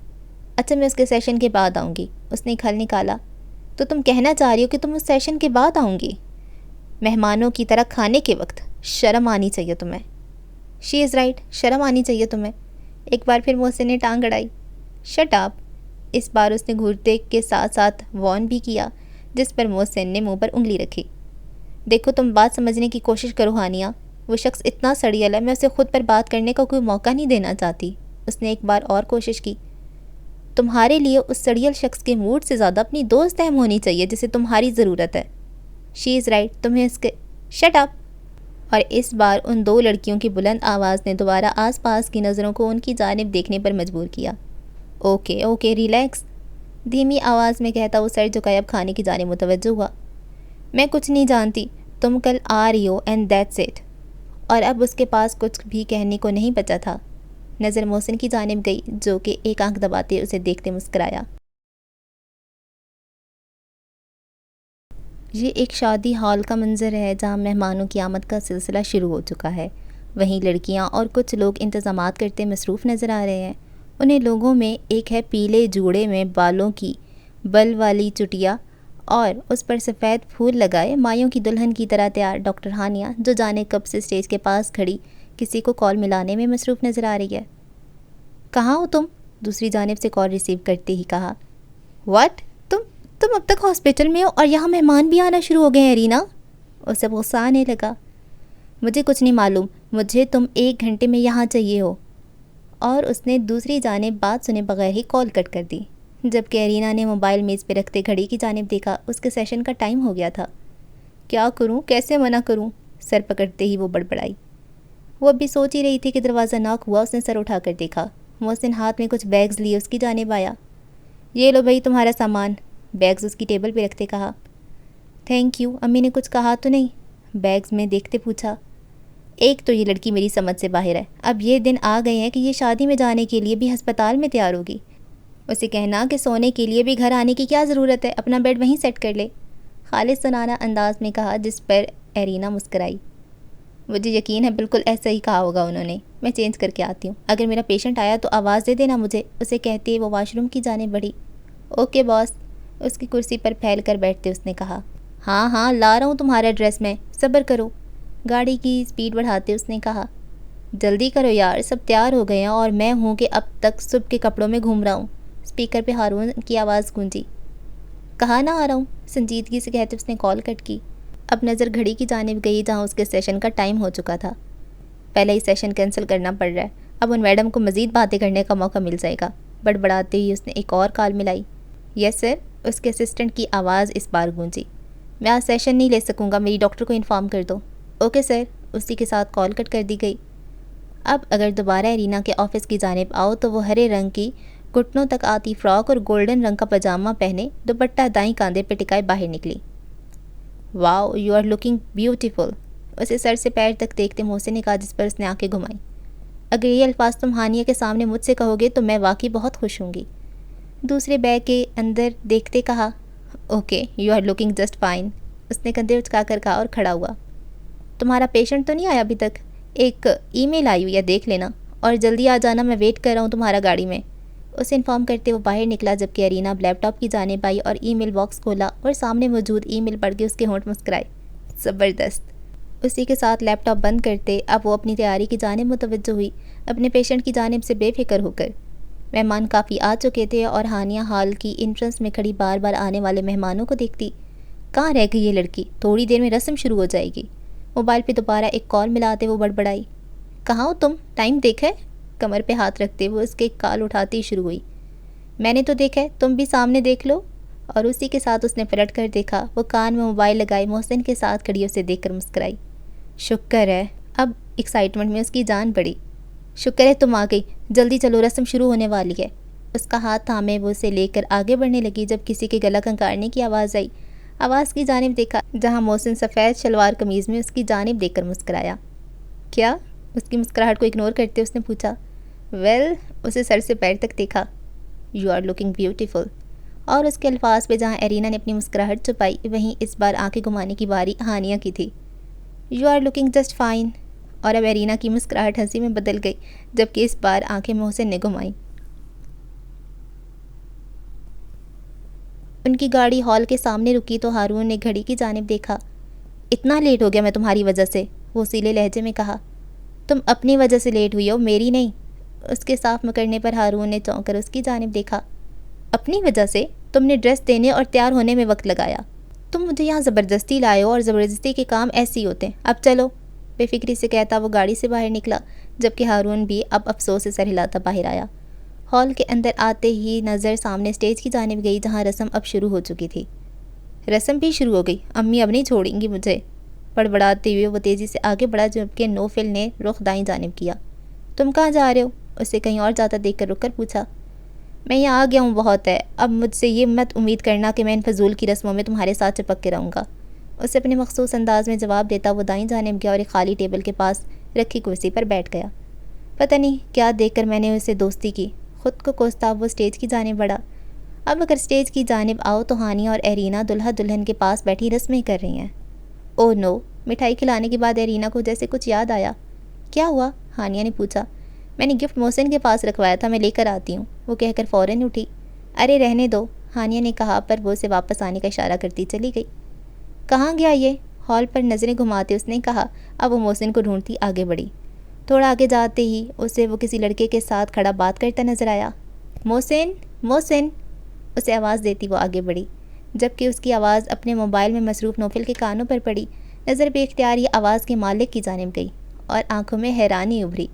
اچھا، میں اس کے سیشن کے بعد آؤں گی۔ اس نے کھل نکالا۔ تو تم کہنا چاہ رہی ہو کہ تم اس سیشن کے بعد آؤں گی؟ مہمانوں کی طرح کھانے کے وقت شرم آنی چاہیے تمہیں۔ شی از رائٹ، شرم آنی چاہیے تمہیں۔ ایک بار پھر محسن نے ٹانگ اڑائی۔ Shut up. اس بار اس نے گھورتے کے ساتھ ساتھ وارن بھی کیا، جس پر محسن نے منہ پر انگلی رکھی۔ دیکھو، تم بات سمجھنے کی کوشش کرو ہانیہ، وہ شخص اتنا سڑیل ہے، میں اسے خود پر بات کرنے کا کوئی موقع نہیں دینا چاہتی۔ اس نے ایک بار اور کوشش کی۔ تمہارے لیے اس سڑیل شخص کے موڈ سے زیادہ اپنی دوست اہم ہونی چاہیے جسے تمہاری ضرورت ہے۔ شی از رائٹ، تمہیں اس کے شٹ اپ۔ اور اس بار ان دو لڑکیوں کی بلند آواز نے دوبارہ آس پاس کی نظروں کو ان کی جانب دیکھنے پر مجبور کیا۔ اوکے ریلیکس، دھیمی آواز میں کہتا وہ سر جھکائے اب کھانے کی جانب متوجہ ہوا۔ میں کچھ نہیں جانتی، تم کل آ رہی ہو اینڈ دیٹس اٹ۔ اور اب اس کے پاس کچھ بھی کہنے کو نہیں بچا تھا۔ نظر محسن کی جانب گئی، جو کہ ایک آنکھ دباتے اسے دیکھتے مسکرایا۔ یہ ایک شادی ہال کا منظر ہے جہاں مہمانوں کی آمد کا سلسلہ شروع ہو چکا ہے۔ وہیں لڑکیاں اور کچھ لوگ انتظامات کرتے مصروف نظر آ رہے ہیں۔ انہیں لوگوں میں ایک ہے پیلے جوڑے میں بالوں کی بل والی چٹیا اور اس پر سفید پھول لگائے مایوں کی دلہن کی طرح تیار ڈاکٹر ہانیہ، جو جانے کب سے اسٹیج کے پاس کھڑی کسی کو کال ملانے میں مصروف نظر آ رہی ہے۔ کہاں ہو تم؟ دوسری جانب سے کال ریسیو کرتے ہی کہا۔ واٹ؟ تم اب تک ہاسپٹل میں ہو اور یہاں مہمان بھی آنا شروع ہو گئے ہیں ارینا؟ اسے غصہ آنے لگا۔ مجھے کچھ نہیں معلوم، مجھے تم 1 گھنٹے میں یہاں چاہیے ہو۔ اور اس نے دوسری جانب بات سنے بغیر ہی کال کٹ کر دی، جبکہ ارینا نے موبائل میز پہ رکھتے گھڑی کی جانب دیکھا۔ اس کے سیشن کا ٹائم ہو گیا تھا۔ کیا کروں، کیسے منع کروں؟ سر پکڑتے ہی وہ بڑبڑائی۔ وہ اب بھی سوچ ہی رہی تھی کہ دروازہ ناک ہوا۔ اس نے سر اٹھا کر دیکھا۔ محسن ہاتھ میں کچھ بیگز لیے اس کی جانب آیا۔ یہ لو بھائی تمہارا سامان۔ بیگز اس کی ٹیبل پہ رکھتے کہا۔ تھینک یو، امی نے کچھ کہا تو نہیں؟ بیگز میں دیکھتے پوچھا۔ ایک تو یہ لڑکی میری سمجھ سے باہر ہے، اب یہ دن آ گئے ہیں کہ یہ شادی میں جانے کے لیے بھی ہسپتال میں تیار ہوگی۔ اسے کہنا کہ سونے کے لیے بھی گھر آنے کی کیا ضرورت ہے، اپنا بیڈ وہیں سیٹ کر لے۔ خالص سنانا انداز میں کہا، جس پر ایرینا مسکرائی۔ مجھے یقین ہے بالکل ایسا ہی کہا ہوگا انہوں نے۔ میں چینج کر کے آتی ہوں، اگر میرا پیشنٹ آیا تو آواز دے دینا مجھے، اسے کہتے وہ واش روم کی جانب بڑھی۔ اوکے باس، اس کی کرسی پر پھیل کر بیٹھتے اس نے کہا۔ ہاں ہاں لا رہا ہوں تمہارا ایڈریس میں، صبر کرو، گاڑی کی سپیڈ بڑھاتے اس نے کہا۔ جلدی کرو یار، سب تیار ہو گئے ہیں اور میں ہوں کہ اب تک صبح کے کپڑوں میں گھوم رہا ہوں۔ اسپیکر پہ ہارون کی آواز گونجی۔ کہاں نہ آ رہا ہوں، سنجیدگی سے کہتے اس نے کال کٹ کی۔ اب نظر گھڑی کی جانب گئی جہاں اس کے سیشن کا ٹائم ہو چکا تھا۔ پہلے ہی سیشن کینسل کرنا پڑ رہا ہے، اب ان میڈم کو مزید باتیں کرنے کا موقع مل جائے گا۔ بڑبڑاتے ہی اس نے ایک اور کال ملائی۔ یس سر، اس کے اسسٹنٹ کی آواز اس بار گونجی۔ میں آج سیشن نہیں لے سکوں گا، میری ڈاکٹر کو انفارم کر دو۔ اوکے سر، اسی کے ساتھ کال کٹ کر دی گئی۔ اب اگر دوبارہ ارینا کے آفس کی جانب آؤ تو وہ ہرے رنگ کی گھٹنوں تک آتی فراک اور گولڈن رنگ کا پاجامہ پہنے دوپٹہ دائیں کاندھے پہ ٹکائے باہر نکلی۔ واو یو آر لکنگ بیوٹیفل، اسے سر سے پیر تک دیکھتے محسن نے کہا، جس پر اس نے آنکھیں گھمائیں۔ اگر یہ الفاظ تم ہانیہ کے سامنے مجھ سے کہو گے تو میں واقعی بہت خوش ہوں گی۔ دوسرے بیگ کے اندر دیکھتے کہا، okay you are looking just fine, اس نے کندھے اچکا کر کہا اور کھڑا ہوا۔ تمہارا پیشنٹ تو نہیں آیا ابھی تک؟ ایک ای میل آئی ہوئی ہے، دیکھ لینا، اور جلدی آ جانا، میں ویٹ کر رہا ہوں تمہارا گاڑی میں، اسے انفارم کرتے وہ باہر نکلا، جبکہ ارینا لیپ ٹاپ کی جانب آئی اور ای میل باکس کھولا اور سامنے موجود ای میل پڑھ کے اس کے ہونٹ مسکرائے۔ زبردست، اسی کے ساتھ لیپ ٹاپ بند کرتے اب وہ اپنی تیاری کی جانب متوجہ ہوئی، اپنے پیشنٹ کی جانب سے بے فکر ہو کر۔ مہمان کافی آ چکے تھے اور ہانیہ ہال کی انٹرنس میں کھڑی بار بار آنے والے مہمانوں کو دیکھتی۔ کہاں رہ گئی یہ لڑکی، تھوڑی دیر میں رسم شروع ہو جائے گی۔ موبائل پہ دوبارہ ایک کال ملاتے وہ بڑبڑائی، کہاں ہو تم، ٹائم دیکھا ہے؟ کمر پہ ہاتھ رکھتے وہ اس کے کال اٹھاتی شروع ہوئی۔ میں نے تو دیکھا ہے، تم بھی سامنے دیکھ لو، اور اسی کے ساتھ اس نے پلٹ کر دیکھا، وہ کان میں موبائل لگائے محسن کے ساتھ کھڑی اسے دیکھ کر مسکرائی۔ شکر ہے، اب ایکسائٹمنٹ میں اس کی جان بڑھی۔ شکر ہے تم آ گئی، جلدی چلو رسم شروع ہونے والی ہے۔ اس کا ہاتھ تھامے وہ اسے لے کر آگے بڑھنے لگی جب کسی کے گلا کنکارنے کی آواز آئی۔ آواز کی جانب دیکھا جہاں محسن سفید شلوار قمیض میں اس کی جانب دیکھ کر مسکرایا۔ کیا؟ اس کی مسکراہٹ کو اگنور کرتے اس نے پوچھا۔ ویل، اسے سر سے پیر تک دیکھا۔ یو آر لکنگ بیوٹیفل، اور اس کے الفاظ پہ جہاں ارینا نے اپنی مسکراہٹ چھپائی وہیں اس بار آنکھیں گھمانے کی باری ہانیہ کی تھی۔ You are looking just fine, اور اب ارینا کی مسکراہٹ ہنسی میں بدل گئی جبکہ اس بار آنکھیں محسن نے گھمائیں۔ ان کی گاڑی ہال کے سامنے رکی تو ہارون نے گھڑی کی جانب دیکھا۔ اتنا لیٹ ہو گیا میں تمہاری وجہ سے، وہ سیلے لہجے میں کہا۔ تم اپنی وجہ سے لیٹ ہوئی ہو، میری نہیں، اس کے صاف مکرنے پر ہارون نے چونک کر اس کی جانب دیکھا۔ اپنی وجہ سے؟ تم نے ڈریس دینے اور تیار ہونے میں وقت لگایا، تم مجھے یہاں زبردستی لائے ہو اور زبردستی کے کام ایسے ہی ہوتے ہیں، اب چلو، بے فکری سے کہتا وہ گاڑی سے باہر نکلا، جبکہ ہارون بھی اب افسوس سے سر ہلاتا باہر آیا۔ ہال کے اندر آتے ہی نظر سامنے اسٹیج کی جانب گئی جہاں رسم اب شروع ہو چکی تھی۔ رسم بھی شروع ہو گئی، امی اب نہیں چھوڑیں گی مجھے، بڑبڑاتے ہوئے وہ تیزی سے آگے بڑھا جبکہ نوفل نے رخ دائیں جانب کیا۔ تم کہاں جا رہے ہو؟ اسے کہیں اور جاتا دیکھ کر رک کر پوچھا۔ میں یہاں آ گیا ہوں، بہت ہے، اب مجھ سے یہ مت امید کرنا کہ میں ان فضول کی رسموں میں تمہارے ساتھ چپک کے رہوں گا، اسے اپنے مخصوص انداز میں جواب دیتا وہ دائیں جانب گیا اور ایک خالی ٹیبل کے پاس رکھی کرسی پر بیٹھ گیا۔ پتہ نہیں کیا دیکھ کر میں نے اسے دوستی کی، خود کو کوستا وہ اسٹیج کی جانب بڑھا۔ اب اگر اسٹیج کی جانب آؤ تو ہانیہ اور ارینا دلہا دلہن کے پاس بیٹھی رسمیں کر رہی ہیں۔ او نو، مٹھائی کھلانے کے بعد ارینا کو جیسے کچھ یاد آیا۔ کیا ہوا؟ ہانیہ نے پوچھا۔ میں نے گفٹ محسن کے پاس رکھوایا تھا، میں لے کر آتی ہوں، وہ کہہ کر فوراً اٹھی۔ ارے رہنے دو، ہانیہ نے کہا پر وہ اسے واپس آنے کا اشارہ کرتی چلی گئی۔ کہاں گیا یہ؟ ہال پر نظریں گھماتے اس نے کہا۔ اب وہ محسن کو ڈھونڈتی آگے بڑھی۔ تھوڑا آگے جاتے ہی اسے وہ کسی لڑکے کے ساتھ کھڑا بات کرتا نظر آیا۔ محسن، محسن، اسے آواز دیتی وہ آگے بڑھی، جبکہ اس کی آواز اپنے موبائل میں مصروف نوفل کے کانوں پر پڑی۔ نظر بے اختیار یہ آواز کے مالک کی جانب گئی اور آنکھوں میں حیرانی ابھری۔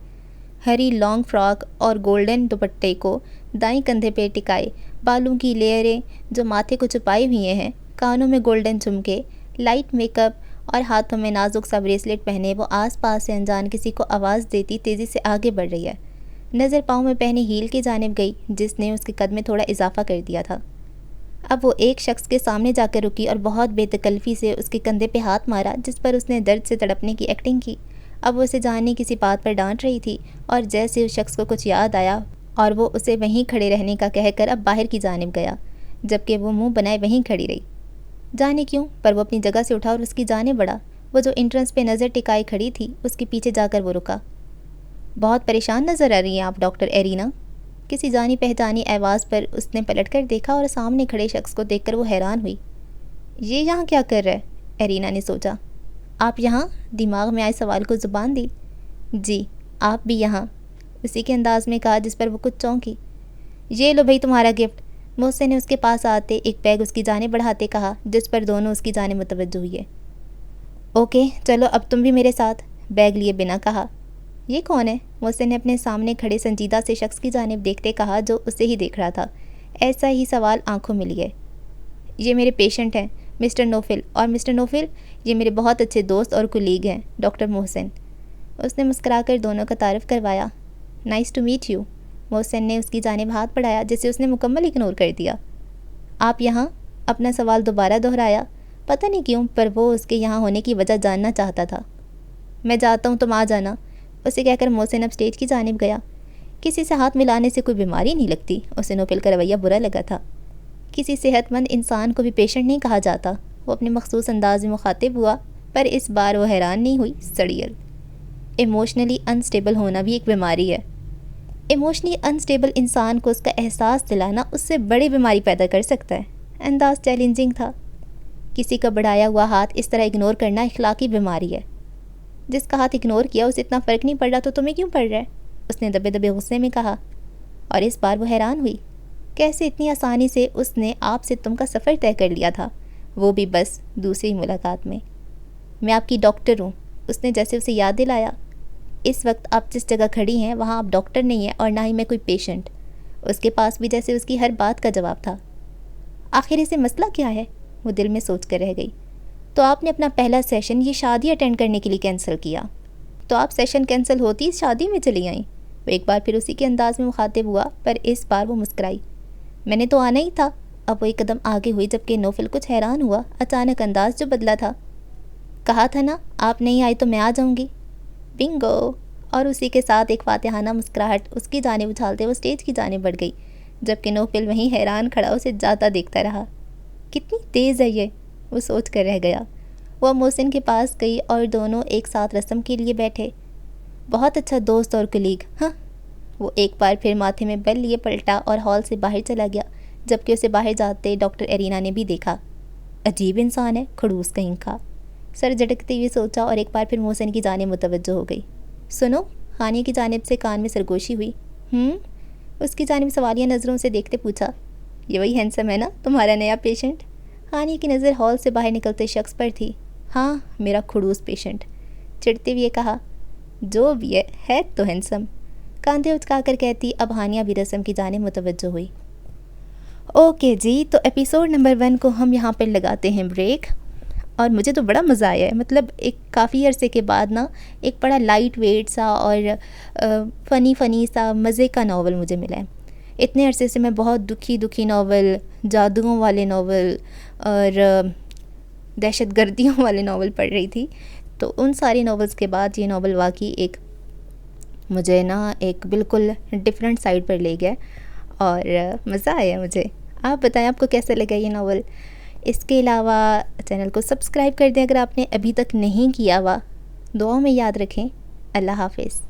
ہری لانگ فراک اور گولڈن دوپٹے کو دائیں کندھے پہ ٹکائے، بالوں کی لیئریں جو ماتھے کو چھپائے ہوئے ہیں، کانوں میں گولڈن جھمکے، لائٹ میک اپ اور ہاتھوں میں نازک سا بریسلیٹ پہنے وہ آس پاس سے انجان کسی کو آواز دیتی تیزی سے آگے بڑھ رہی ہے۔ نظر پاؤں میں پہنے ہیل کی جانب گئی جس نے اس کے قد میں تھوڑا اضافہ کر دیا تھا۔ اب وہ ایک شخص کے سامنے جا کر رکی اور بہت بے تکلفی سے اس کے کندھے پہ ہاتھ مارا جس پر اس نے درد سے تڑپنے کی ایکٹنگ کی۔ اب وہ اسے جاننے کسی بات پر ڈانٹ رہی تھی اور جیسے اس شخص کو کچھ یاد آیا اور وہ اسے وہیں کھڑے رہنے کا کہہ کر اب باہر کی جانب گیا، جبکہ وہ منہ بنائے وہیں کھڑی رہی۔ جانے کیوں پر وہ اپنی جگہ سے اٹھا اور اس کی جانب بڑھا۔ وہ جو انٹرنس پہ نظر ٹکائے کھڑی تھی اس کے پیچھے جا کر وہ رکا۔ بہت پریشان نظر آ رہی ہیں آپ ڈاکٹر ارینا، کسی جانی پہچانی آواز پر اس نے پلٹ کر دیکھا اور سامنے کھڑے شخص کو دیکھ کر وہ حیران ہوئی۔ یہ یہاں کیا کر رہا ہے؟ ارینا نے سوچا۔ آپ یہاں؟ دماغ میں آئے سوال کو زبان دی۔ جی آپ بھی یہاں، اسی کے انداز میں کہا جس پر وہ کچھ چونکی۔ یہ لو بھائی تمہارا گفٹ، محسن نے اس کے پاس آتے ایک بیگ اس کی جانب بڑھاتے کہا، جس پر دونوں اس کی جانب متوجہ ہوئے۔ اوکے چلو اب تم بھی میرے ساتھ، بیگ لیے بنا کہا۔ یہ کون ہے؟ محسن نے اپنے سامنے کھڑے سنجیدہ سے شخص کی جانب دیکھتے کہا جو اسے ہی دیکھ رہا تھا۔ ایسا ہی سوال آنکھوں میں لیے۔ یہ میرے پیشنٹ ہیں مسٹر نوفل، اور مسٹر نوفل یہ میرے بہت اچھے دوست اور کولیگ ہیں ڈاکٹر محسن۔ اس نے مسکرا کر دونوں کا تعارف کروایا۔ Nice to meet you. Mohsin نے اس کی جانب ہاتھ بڑھایا جسے اس نے مکمل اگنور کر دیا۔ آپ یہاں؟ اپنا سوال دوبارہ دہرایا۔ پتہ نہیں کیوں پر وہ اس کے یہاں ہونے کی وجہ جاننا چاہتا تھا۔ میں جاتا ہوں تم آ جانا، اسے کہہ کر محسن اب اسٹیج کی جانب گیا۔ کسی سے ہاتھ ملانے سے کوئی بیماری نہیں لگتی، اسے نوفل کا رویہ برا لگا تھا۔ کسی صحت مند انسان کو بھی پیشنٹ نہیں کہا جاتا۔ وہ اپنے مخصوص انداز میں مخاطب ہوا، پر اس بار وہ حیران نہیں ہوئی، سڑیل۔ ایموشنلی انسٹیبل ہونا بھی ایک بیماری ہے۔ ایموشنلی انسٹیبل انسان کو اس کا احساس دلانا اس سے بڑی بیماری پیدا کر سکتا ہے۔ انداز چیلنجنگ تھا۔ کسی کا بڑھایا ہوا ہاتھ اس طرح اگنور کرنا اخلاقی بیماری ہے۔ جس کا ہاتھ اگنور کیا اسے اتنا فرق نہیں پڑ رہا تو تمہیں کیوں پڑ رہا ہے؟ اس نے دبے دبے غصے میں کہا، اور اس بار وہ حیران ہوئی۔ کیسے اتنی آسانی سے اس نے آپ سے تم کا سفر طے کر لیا تھا، وہ بھی بس دوسری ملاقات میں۔ میں آپ کی ڈاکٹر ہوں، اس نے جیسے اسے یاد دلایا۔ اس وقت آپ جس جگہ کھڑی ہیں وہاں آپ ڈاکٹر نہیں ہیں اور نہ ہی میں کوئی پیشنٹ۔ اس کے پاس بھی جیسے اس کی ہر بات کا جواب تھا۔ آخر اسے مسئلہ کیا ہے؟ وہ دل میں سوچ کر رہ گئی۔ تو آپ نے اپنا پہلا سیشن یہ شادی اٹینڈ کرنے کے لیے کینسل کیا، تو آپ سیشن کینسل ہوتی اس شادی میں چلی آئیں۔ وہ ایک بار پھر اسی کے انداز میں مخاطب ہوا، پر اس بار وہ مسکرائی۔ میں نے تو آنا ہی تھا۔ اب وہ ایک قدم آگے ہوئی جبکہ نوفل کچھ حیران ہوا، اچانک انداز جو بدلا تھا۔ کہا تھا نا آپ نہیں آئی تو میں آ جاؤں گی۔ بنگو۔ اور اسی کے ساتھ ایک فاتحانہ مسکراہٹ اس کی جانب اچھالتے وہ اسٹیج کی جانب بڑھ گئی، جبکہ نوفل وہیں حیران کھڑا اسے جاتا دیکھتا رہا۔ کتنی تیز ہے یہ، وہ سوچ کر رہ گیا۔ وہ محسن کے پاس گئی اور دونوں ایک ساتھ رسم کے لیے بیٹھے۔ بہت اچھا دوست اور کلیگ، ہاں۔ وہ ایک بار پھر ماتھے میں بل لیے پلٹا اور ہال سے باہر چلا گیا، جبکہ اسے باہر جاتے ڈاکٹر ارینا نے بھی دیکھا۔ عجیب انسان ہے، کھڑوس کہیں کا، سر جھٹکتے ہوئے سوچا اور ایک بار پھر محسن کی جانب متوجہ ہو گئی۔ سنو، خانی کی جانب سے کان میں سرگوشی ہوئی۔ اس کی جانب سوالیہ نظروں سے دیکھتے پوچھا، یہ وہی ہینسم ہے نا تمہارا نیا پیشنٹ؟ خانی کی نظر ہال سے باہر نکلتے شخص پر تھی۔ ہاں میرا کھڑوس پیشنٹ، چڑھتے ہوئے کہا۔ جو بھی ہے تو ہینسم، کاندھے اچکا کر کہتی اب ہانیہ بھی رسم کی جانب متوجہ ہوئی۔ اوکے جی، تو ایپیسوڈ نمبر 1 کو ہم یہاں پر لگاتے ہیں بریک، اور مجھے تو بڑا مزہ آیا ہے، مطلب ایک کافی عرصے کے بعد نا ایک بڑا لائٹ ویٹ سا اور فنی سا مزے کا ناول مجھے ملا ہے۔ اتنے عرصے سے میں بہت دکھی ناول، جادوؤں والے ناول اور دہشت گردیوں والے ناول پڑھ رہی تھی، تو ان ساری ناولز کے بعد یہ ناول واقعی ایک مجھے نا ایک بالکل ڈفرینٹ سائڈ پر لے گیا اور مزہ آیا مجھے۔ آپ بتائیں آپ کو کیسا لگا یہ ناول؟ اس کے علاوہ چینل کو سبسکرائب کر دیں اگر آپ نے ابھی تک نہیں کیا ہوا۔ دعاؤں میں یاد رکھیں۔ اللہ حافظ۔